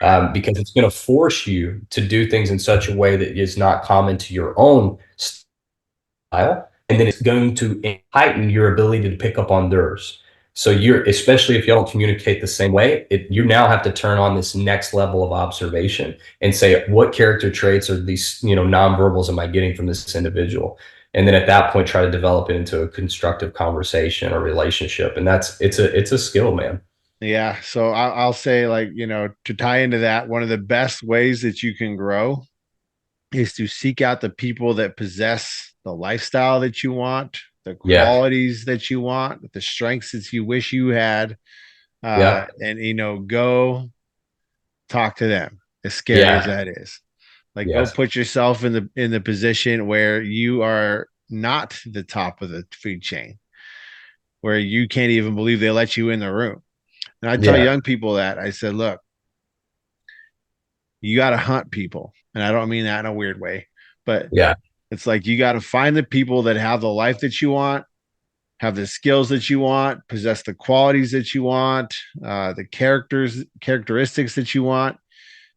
right. because it's going to force you to do things in such a way that is not common to your own style, and then it's going to heighten your ability to pick up on theirs. So especially if you don't communicate the same way, you now have to turn on this next level of observation and say, what character traits or these, nonverbals am I getting from this individual? And then at that point, try to develop it into a constructive conversation or relationship. And it's a skill, man. Yeah, so I'll say, like, to tie into that, one of the best ways that you can grow is to seek out the people that possess the lifestyle that you want, the Yeah. qualities that you want, the strengths that you wish you had, Yeah. and go talk to them. As scary as Yeah. that is, like, go Yes. put yourself in the position where you are not the top of the food chain, where you can't even believe they let you in the room. And I tell Yeah. young people that, I said, look, you got to hunt people. And I don't mean that in a weird way, but Yeah. it's like you got to find the people that have the life that you want, have the skills that you want, possess the qualities that you want, the characteristics that you want.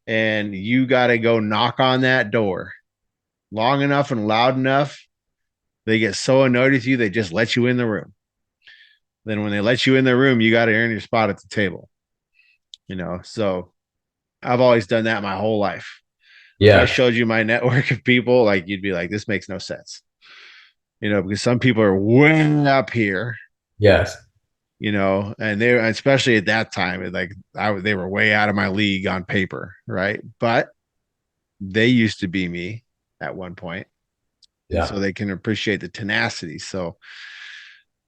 And you got to go knock on that door long enough and loud enough. They get so annoyed with you, they just let you in the room. Then when they let you in the room, you got to earn your spot at the table, So I've always done that my whole life. If I Yeah. showed you my network of people, like, you'd be like, this makes no sense, because some people are way up here, Yes. and they're, especially at that time, like, they were way out of my league on paper, right? But they used to be me at one point, and Yeah. so they can appreciate the tenacity. So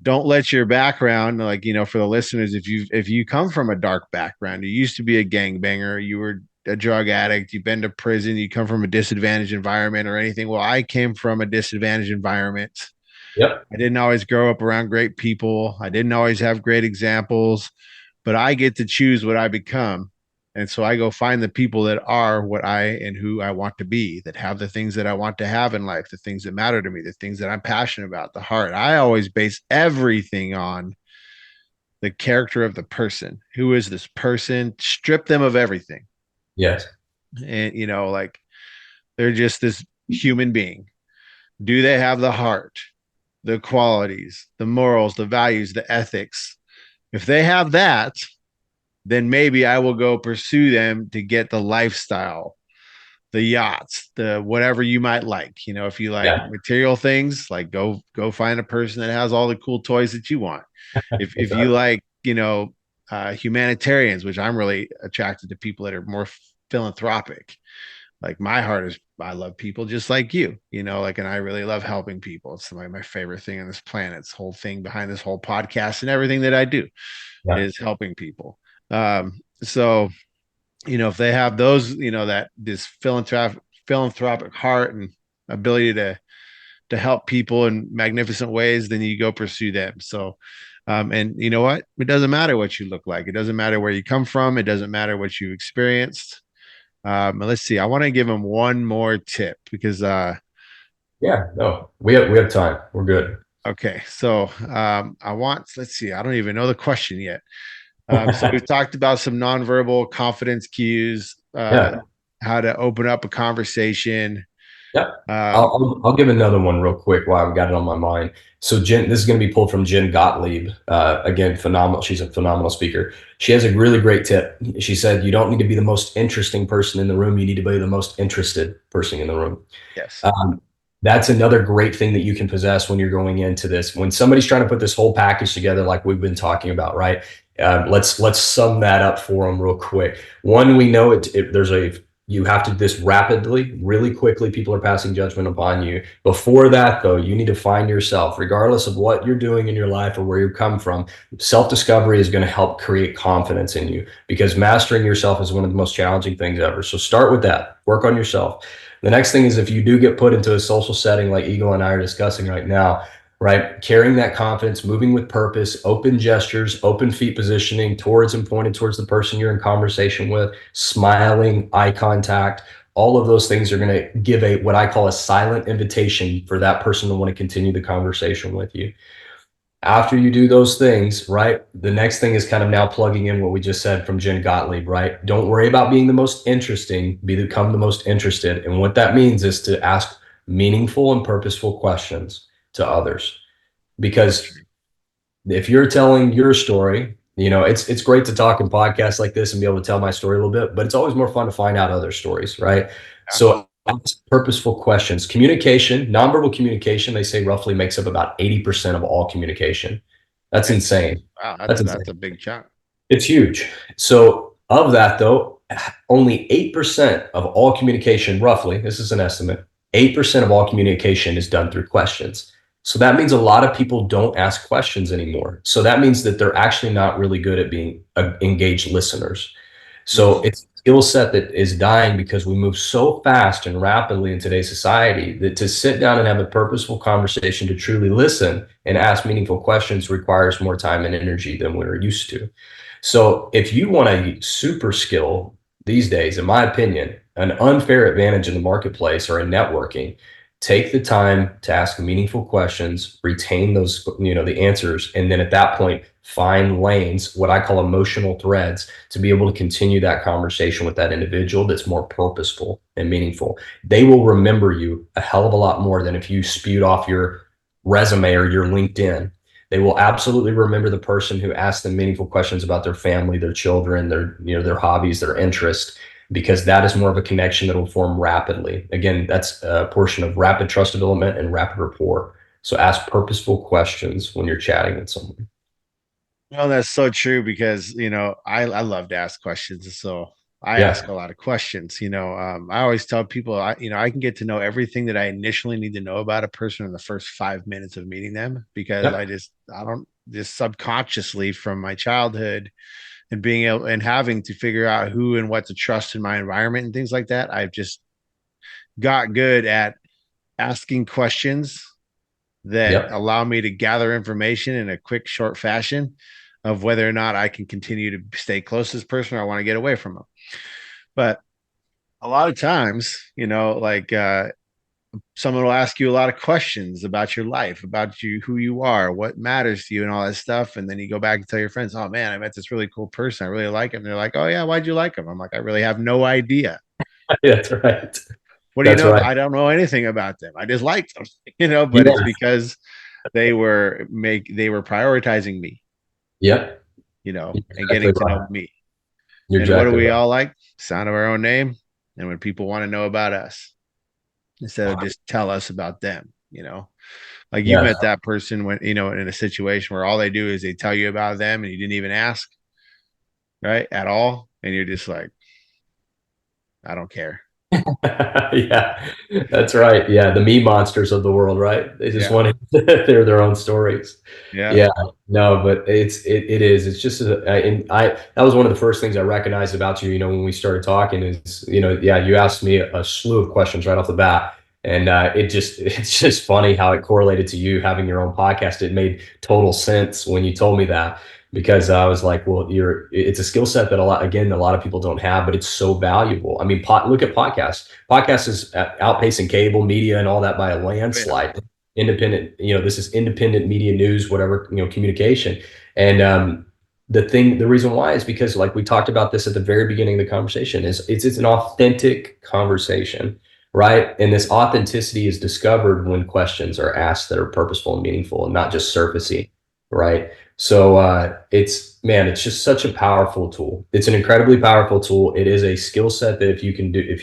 don't let your background, like, for the listeners, if you come from a dark background, you used to be a gangbanger, you were a drug addict, you've been to prison, you come from a disadvantaged environment or anything. Well, I came from a disadvantaged environment. Yep. I didn't always grow up around great people. I didn't always have great examples, but I get to choose what I become. And so I go find the people that are what I and who I want to be, that have the things that I want to have in life, the things that matter to me, the things that I'm passionate about, the heart. I always base everything on the character of the person. Who is this person? Strip them of everything. Yes. And, like they're just this human being. Do they have the heart, the qualities, the morals, the values, the ethics? If they have that, then maybe I will go pursue them to get the lifestyle, the yachts, the whatever you might like. If you like Yeah. material things, like go find a person that has all the cool toys that you want. If you Exactly. like, humanitarians, which I'm really attracted to people that are more philanthropic. Like my heart is, I love people just like you, and I really love helping people. It's like my favorite thing on this planet. This whole thing behind this whole podcast and everything that I do Yeah. is helping people. So if they have those, that this philanthropic heart and ability to help people in magnificent ways, then you go pursue them. So, and you know what? It doesn't matter what you look like. It doesn't matter where you come from. It doesn't matter what you experienced. Let's see. I want to give them one more tip because Yeah. No, we have time. We're good. okay. So let's see. I don't even know the question yet. So we've talked about some nonverbal confidence cues, Yeah. how to open up a conversation. Yeah. Um, I'll give another one real quick while I've got it on my mind. So Jen, this is going to be pulled from Jen Gottlieb. Again, phenomenal. She's a phenomenal speaker. She has a really great tip. She said, you don't need to be the most interesting person in the room. You need to be the most interested person in the room. yes. Um, that's another great thing that you can possess when you're going into this. When somebody's trying to put this whole package together, like we've been talking about, right? Let's sum that up for them real quick. One, we know there's a you have to this rapidly, really quickly. People are passing judgment upon you. Before that, though, you need to find yourself, regardless of what you're doing in your life or where you come from. Self-discovery is going to help create confidence in you because mastering yourself is one of the most challenging things ever. So start with that. Work on yourself. The next thing is if you do get put into a social setting like Eagle and I are discussing right now, right? Carrying that confidence, moving with purpose, open gestures, open feet positioning towards and pointed towards the person you're in conversation with, smiling, eye contact. All of those things are going to give a what I call a silent invitation for that person to want to continue the conversation with you. After you do those things, right? The next thing is kind of now plugging in what we just said from Jen Gottlieb, right? Don't worry about being the most interesting, become the most interested. And what that means is to ask meaningful and purposeful questions to others. Because if you're telling your story, it's great to talk in podcasts like this and be able to tell my story a little bit, but it's always more fun to find out other stories, right? Yeah. So ask purposeful questions. Communication, nonverbal communication, they say roughly makes up about 80% of all communication. That's Okay. insane. Wow. That's That's insane. a big chunk. It's huge. So of that though, only 8% of all communication, roughly, this is an estimate, 8% of all communication is done through questions. So that means a lot of people don't ask questions anymore. So that means that they're actually not really good at being engaged listeners. So Mm. it's a skill set that is dying because we move so fast and rapidly in today's society that to sit down and have a purposeful conversation to truly listen and ask meaningful questions requires more time and energy than we're used to. So if you want a super skill these days, in my opinion, an unfair advantage in the marketplace or in networking, take the time to ask meaningful questions, retain those, the answers, and then at that point, find lanes, what I call emotional threads, to be able to continue that conversation with that individual that's more purposeful and meaningful. They will remember you a hell of a lot more than if you spewed off your resume or your LinkedIn. They will absolutely remember the person who asked them meaningful questions about their family, their children, their hobbies, their interests, because that is more of a connection that will form rapidly. Again, that's a portion of rapid trust development and rapid rapport. So ask purposeful questions when you're chatting with someone. Well, that's so true because I love to ask questions, so I ask Yeah. a lot of questions. I always tell people I can get to know everything that I initially need to know about a person in the first 5 minutes of meeting them because Yep. I don't just subconsciously from my childhood and being able and having to figure out who and what to trust in my environment and things like that. I've just got good at asking questions that Yep. allow me to gather information in a quick, short fashion of whether or not I can continue to stay close to this person or I want to get away from them. But a lot of times, someone will ask you a lot of questions about your life, about you, who you are, what matters to you, and all that stuff. And then you go back and tell your friends, "Oh man, I met this really cool person. I really like him." And they're like, "Oh yeah, why'd you like him?" I'm like, "I really have no idea. That's right. What do you That's know? right. I don't know anything about them. I just liked them, But it's Yeah. because they were prioritizing me, Yep. You're and exactly getting to know right. me. You're And what do exactly we right. all like? Sound of our own name, and when people want to know about us instead of just tell us about them. Like you've Yes. met that person when in a situation where all they do is they tell you about them and you didn't even ask, right? At all. And you're just like, I don't care. Yeah, that's right. Yeah, the me monsters of the world, right? They just Yeah. want to they're their own stories. Yeah. Yeah, no, but it is. It's just that was one of the first things I recognized about you. When we started talking is yeah, you asked me a slew of questions right off the bat, and it's just funny how it correlated to you having your own podcast. It made total sense when you told me that because I was like, well, it's a skill set that a lot of people don't have, but it's so valuable. I mean, look at podcasts. Podcasts is outpacing cable media and all that by a Oh, yeah. landslide. Independent, this is independent media news, whatever, communication. And the reason why is because, like we talked about this at the very beginning of the conversation, is it's an authentic conversation, right? And this authenticity is discovered when questions are asked that are purposeful and meaningful and not just surfacey, right? So it's just such a powerful tool. It's an incredibly powerful tool. It is a skill set that if you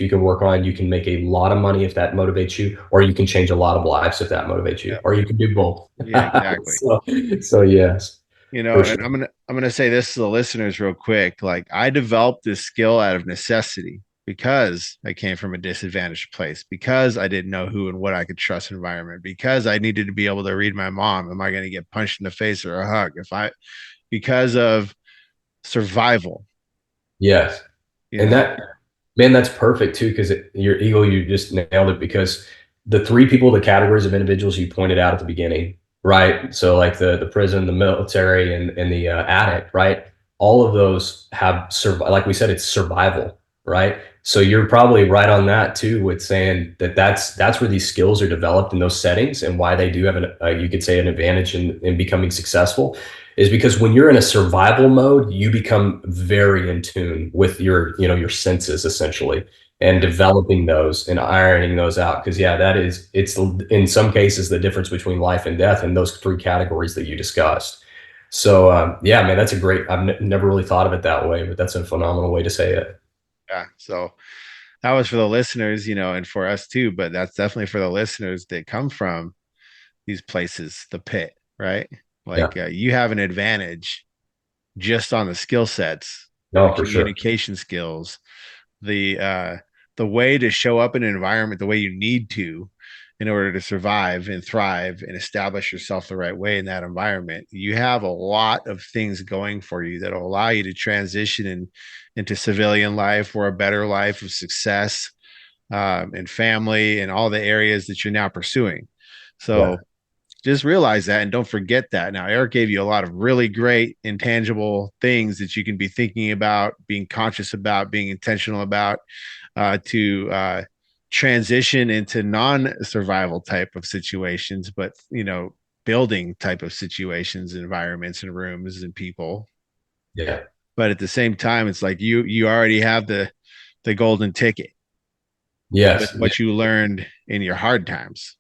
can work on, you can make a lot of money if that motivates you, or you can change a lot of lives if that motivates Yeah. you, or you can do both. Yeah, exactly. so, so yes, for And sure. I'm gonna say this to the listeners real quick. Like I developed this skill out of necessity because I came from a disadvantaged place, because I didn't know who and what I could trust environment, because I needed to be able to read my mom. Am I going to get punched in the face or a hug? Because of survival, Yes. you And know? that, man, that's perfect too, because your ego, you just nailed it because the three people, the categories of individuals you pointed out at the beginning, right? So like the prison, the military, and the addict, right? All of those have like we said, it's survival, right? So you're probably right on that too, with saying that that's where these skills are developed in those settings and why they do have you could say an advantage in becoming successful is because when you're in a survival mode, you become very in tune with your senses essentially and Yeah. developing those and ironing those out. Cause yeah, it's in some cases the difference between life and death in those three categories that you discussed. So, yeah, man, I've never really thought of it that way, but that's a phenomenal way to say it. Yeah. So that was for the listeners, and for us too, but that's definitely for the listeners that come from these places, the pit, right? Yeah. Like you have an advantage just on the skill sets, the No, for sure. communication skills, the way to show up in an environment the way you need to in order to survive and thrive and establish yourself the right way in that environment. You have a lot of things going for you that will allow you to transition into civilian life or a better life of success, and family and all the areas that you're now pursuing. Yeah. So just realize that and don't forget that. Now, Eric gave you a lot of really great intangible things that you can be thinking about, being conscious about, being intentional about, to transition into non-survival type of situations, but building type of situations, environments, and rooms and people. Yeah. But at the same time, it's like you already have the golden ticket with Yes. what you learned in your hard times.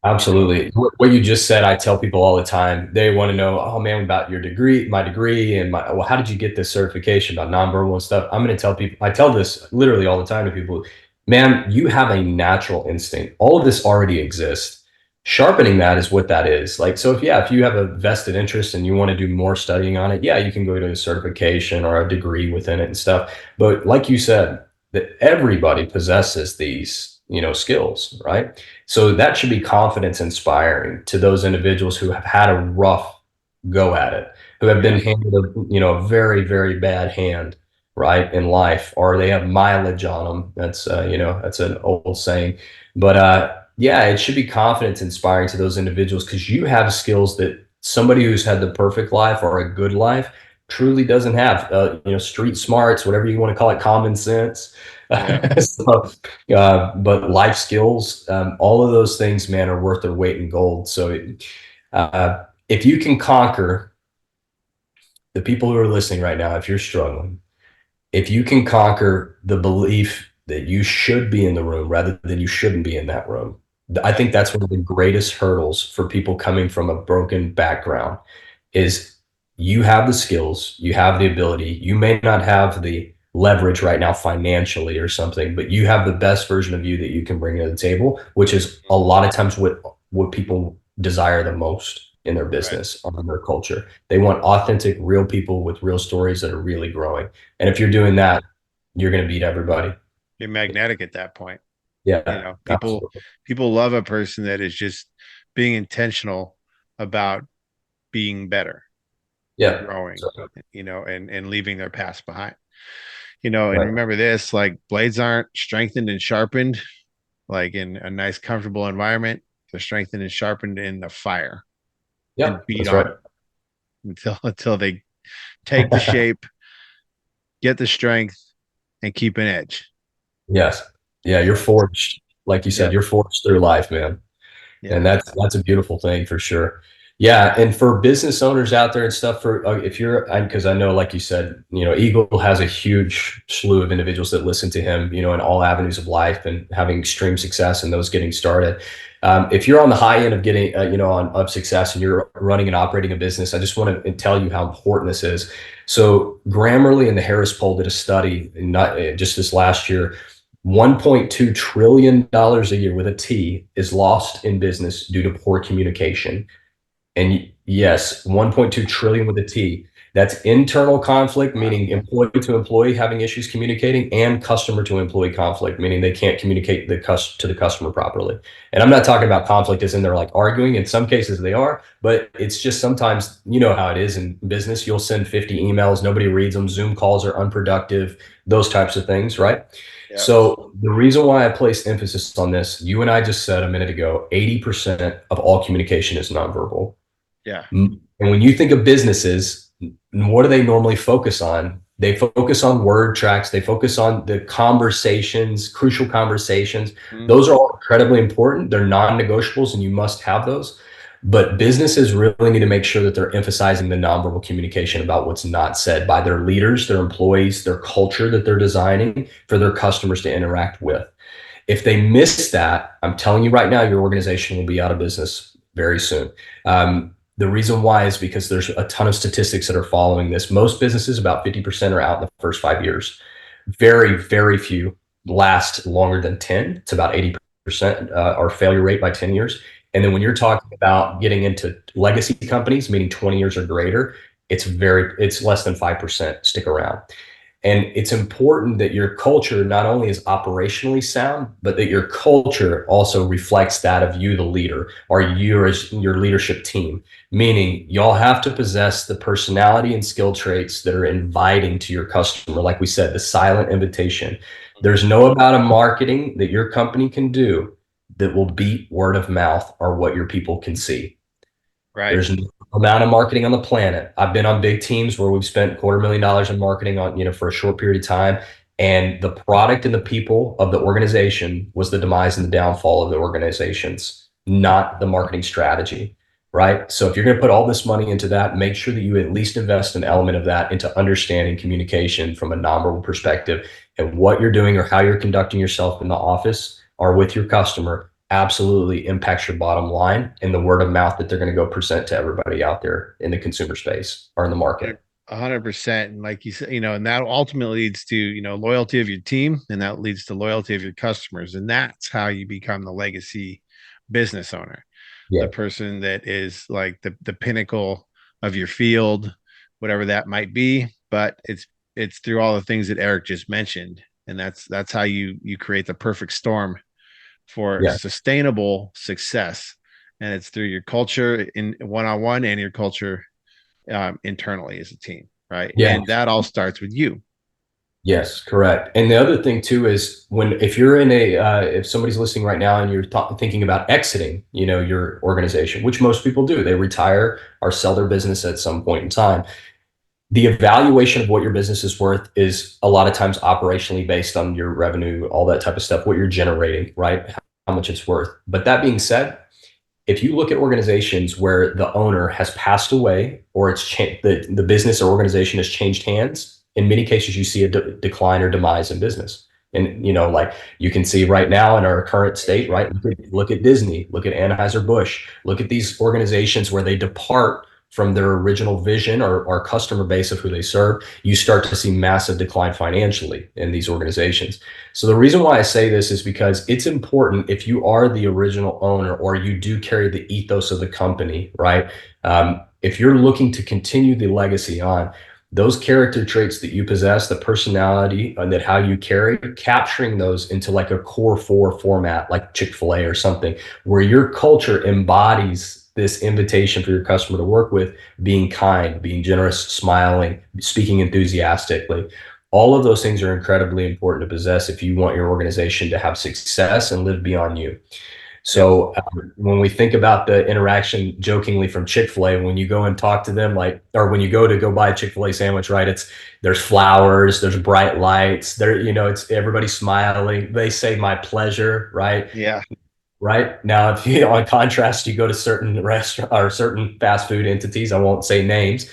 You know, Absolutely. What you just said, I tell people all the time. They want to know, oh man, about your degree, my degree, and well, how did you get this certification about nonverbal and stuff? I'm going to tell people, I tell this literally all the time to people, man, you have a natural instinct. All of this already exists. Sharpening that is what that is. Like, so if you have a vested interest and you want to do more studying on it, yeah, you can go to a certification or a degree within it and stuff. But like you said, that everybody possesses these, skills, right? So that should be confidence inspiring to those individuals who have had a rough go at it, who have yeah, been handed a very, very bad hand, right, in life, or they have mileage on them. That's an old saying, but Yeah, it should be confidence inspiring to those individuals because you have skills that somebody who's had the perfect life or a good life truly doesn't have. Street smarts, whatever you want to call it, common sense. Yeah. But life skills, all of those things, man, are worth their weight in gold. If you can conquer the people who are listening right now, if you're struggling, if you can conquer the belief that you should be in the room rather than you shouldn't be in that room, I Yep. think that's one of the greatest hurdles for people coming from a broken background is you have the skills, you have the ability, you may not have the leverage right now financially or something, but you have the best version of you that you can bring to the table, which is a lot of times what people desire the most in their Right. business or in their culture. They want authentic, real people with real stories that are really growing. And if you're doing that, you're going to beat everybody. You're magnetic at that point. You Yeah, know, absolutely. people love a person that is just being intentional about being better and Yeah. growing, So, and leaving their past behind. And right. remember this, like blades aren't strengthened and sharpened like in a nice, comfortable environment. They're strengthened and sharpened in the fire and Yep. beat That's on right. it until they take the shape, get the strength, and keep an edge. Yes. Yeah. You're forged, like you said, Yep. you're forged through life, man. Yep. And that's a beautiful thing for sure. Yeah, and for business owners out there and stuff, for if you're, because I know, like you said, Eagle has a huge slew of individuals that listen to him, in all avenues of life and having extreme success and those getting started. If you're on the high end of getting, of success and you're running and operating a business, I just want to tell you how important this is. So Grammarly and the Harris Poll did a study, not just this last year. $1.2 trillion a year with a T is lost in business due to poor communication. And yes, 1.2 trillion with a T. That's internal conflict, Wow. meaning employee to employee having issues communicating, and customer to employee conflict, meaning they can't communicate to the customer properly. And I'm not talking about conflict as in they're like arguing. In some cases they are, but it's just sometimes you know how it is in business. You'll send 50 emails, nobody reads them. Zoom calls are unproductive, those types of things, right? Yep. So the reason why I place emphasis on this, you and I just said a minute ago, 80% of all communication is nonverbal. Yeah. And when you think of businesses, what do they normally focus on? They focus on word tracks. They focus on the conversations, crucial conversations. Mhm. Those are all incredibly important. They're non-negotiables and you must have those. But businesses really need to make sure that they're emphasizing the nonverbal communication about what's not said by their leaders, their employees, their culture that they're designing for their customers to interact with. If they miss that, I'm telling you right now, your organization will be out of business very soon. The reason why is because there's a ton of statistics that are following this. Most businesses, about 50% are out in the first 5 years. Very, very few last longer than 10. It's about 80% our failure rate by 10 years. And then when you're talking about getting into legacy companies, meaning 20 years or greater, it's less than 5% stick around. And it's important that your culture not only is operationally sound, but that your culture also reflects that of you, the leader, or you as your leadership team. Meaning, y'all have to possess the personality and skill traits that are inviting to your customer. Like we said, the silent invitation. There's no amount of marketing that your company can do that will beat word of mouth or what your people can see. Right. There's no amount of marketing on the planet. I've been on big teams where we've spent $250,000 in marketing on, for a short period of time. And the product and the people of the organization was the demise and the downfall of the organizations, not the marketing strategy. Right. So if you're going to put all this money into that, make sure that you at least invest an element of that into understanding communication from a nonverbal perspective and what you're doing or how you're conducting yourself in the office or with your customer absolutely impacts your bottom line and the word of mouth that they're going to go present to everybody out there in the consumer space or in the market. 100%. And like you said, and that ultimately leads to, loyalty of your team, and that leads to loyalty of your customers. And that's how you become the legacy business owner, the Yeah. person that is like the pinnacle of your field, whatever that might be. But it's through all the things that Eric just mentioned. And that's how you create the perfect storm for Yeah. sustainable success. And it's through your culture in one-on-one and your culture internally as a team, right? Yeah. And that all starts with you. Yes, correct. And the other thing too is if you're in if somebody's listening right now and you're thinking about exiting, your organization, which most people do, they retire or sell their business at some point in time. The evaluation of what your business is worth is a lot of times operationally based on your revenue, all that type of stuff, what you're generating, right? How much it's worth. But that being said, if you look at organizations where the owner has passed away or the business or organization has changed hands, in many cases you see a decline or demise in business. And like you can see right now in our current Very state, true. right? Look at Disney, look at Anheuser-Busch, look at these organizations where they depart from their original vision or customer base of who they serve. You start to see massive decline financially in these organizations. So the reason why I say this is because it's important if you are the original owner or you do carry the ethos of the company, right? If you're looking to continue the legacy on, those character traits that you possess, the personality and that how you carry, capturing those into like a core four format, like Chick-fil-A or something, where your culture embodies this invitation for your customer to work with, being kind, being generous, smiling, speaking enthusiastically. All of those things are incredibly important to possess if you want your organization to have success and live beyond you. Yep. So when we think about the interaction jokingly from Chick-fil-A, when you go and talk to them, or when you go buy a Chick-fil-A sandwich, right? There's flowers, there's bright lights, it's everybody smiling. They say my pleasure, right? Yeah. Right. Now, if you, on contrast, you go to certain restaurant or certain fast food entities, I won't say names,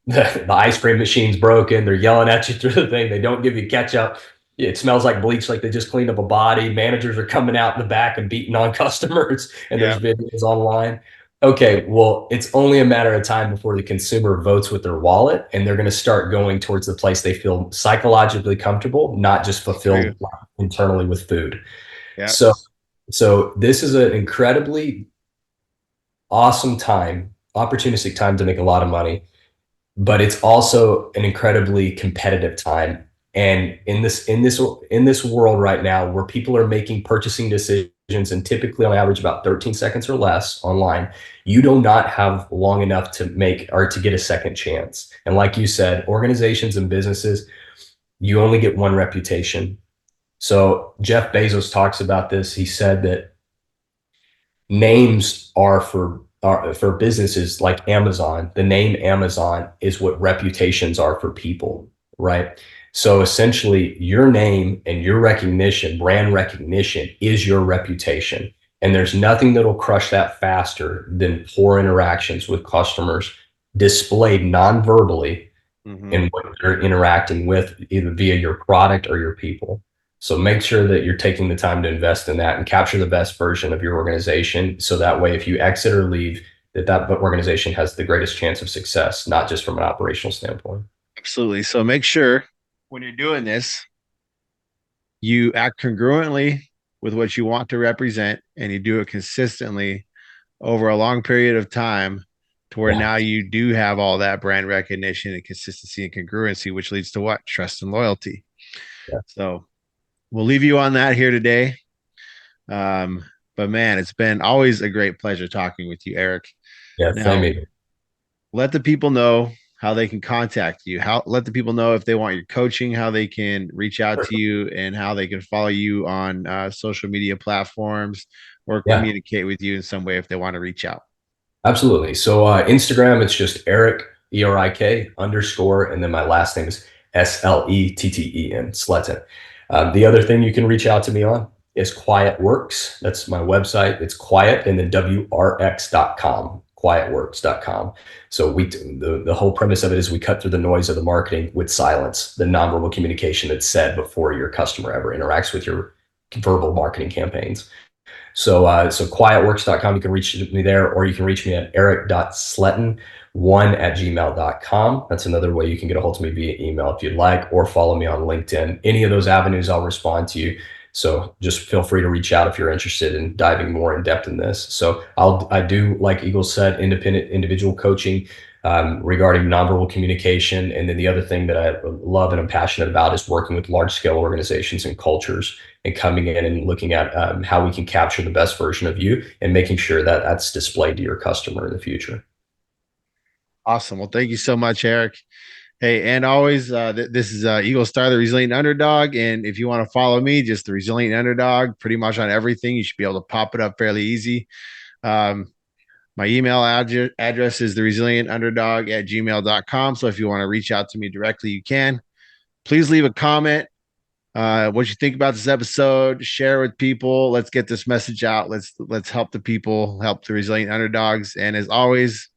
the ice cream machine's broken. They're yelling at you through the thing. They don't give you ketchup. It smells like bleach, like they just cleaned up a body. Managers are coming out in the back and beating on customers, and there's Yeah. videos online. Okay, well, it's only a matter of time before the consumer votes with their wallet, and they're going to start going towards the place they feel psychologically comfortable, not just True. fulfilled internally with food. Yeah. So, so this is an incredibly awesome time, opportunistic time to make a lot of money, but it's also an incredibly competitive time. And in this world right now where people are making purchasing decisions and typically on average about 13 seconds or less online, you do not have long enough to make or to get a second chance. And like you said, organizations and businesses, you only get one reputation. So Jeff Bezos talks about this. He said that names are for businesses like Amazon. The name Amazon is what reputations are for people, right? So essentially, your name and your recognition, brand recognition, is your reputation. And there's nothing that'll crush that faster than poor interactions with customers displayed non-verbally Hmm. in what you're interacting with, either via your product or your people. So make sure that you're taking the time to invest in that and capture the best version of your organization. So that way, if you exit or leave, that organization has the greatest chance of success, not just from an operational standpoint. Absolutely. So make sure when you're doing this, you act congruently with what you want to represent and you do it consistently over a long period of time to where Yeah, now you do have all that brand recognition and consistency and congruency, which leads to what? Trust and loyalty. yeah, So we'll leave you on that here today. Um, but man, it's been always a great pleasure talking with you, Eric. yeah. Same Now, here. let the people know how they can contact you. How let the people know if they want your coaching, how they can reach out to you, and how they can follow you on social media platforms or Yeah. communicate with you in some way if they want to reach out. Absolutely. So Instagram, it's just Eric ERIK underscore, and then my last name is SLETTEN Sletten. The other thing you can reach out to me on is Quiet Works. That's my website. It's quiet and then WRX.com. Quietworks.com. So the whole premise of it is we cut through the noise of the marketing with silence, the nonverbal communication that's said before your customer ever interacts with your verbal marketing campaigns. So quietworks.com, you can reach me there, or you can reach me at eric.sletten1@gmail.com. That's another way you can get a hold of me via email if you'd like, or follow me on LinkedIn. Any of those avenues, I'll respond to you. So just feel free to reach out if you're interested in diving more in depth in this. So I do, like Eagle said, independent individual coaching regarding nonverbal communication. And then the other thing that I love and I'm passionate about is working with large scale organizations and cultures and coming in and looking at how we can capture the best version of you and making sure that that's displayed to your customer in the future. Awesome. Well, thank you so much, Eric. Hey, and always, this is Eagle Star, the Resilient Underdog. And if you want to follow me, just the Resilient Underdog, pretty much on everything. You should be able to pop it up fairly easy. Um, my email address is the resilient underdog at gmail.com. So if you want to reach out to me directly, you can. Please leave a comment. What you think about this episode? Share with people. Let's get this message out. Let's help the people, help the resilient underdogs. And as always,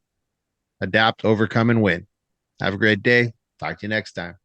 adapt, overcome, and win. Have a great day. Talk to you next time.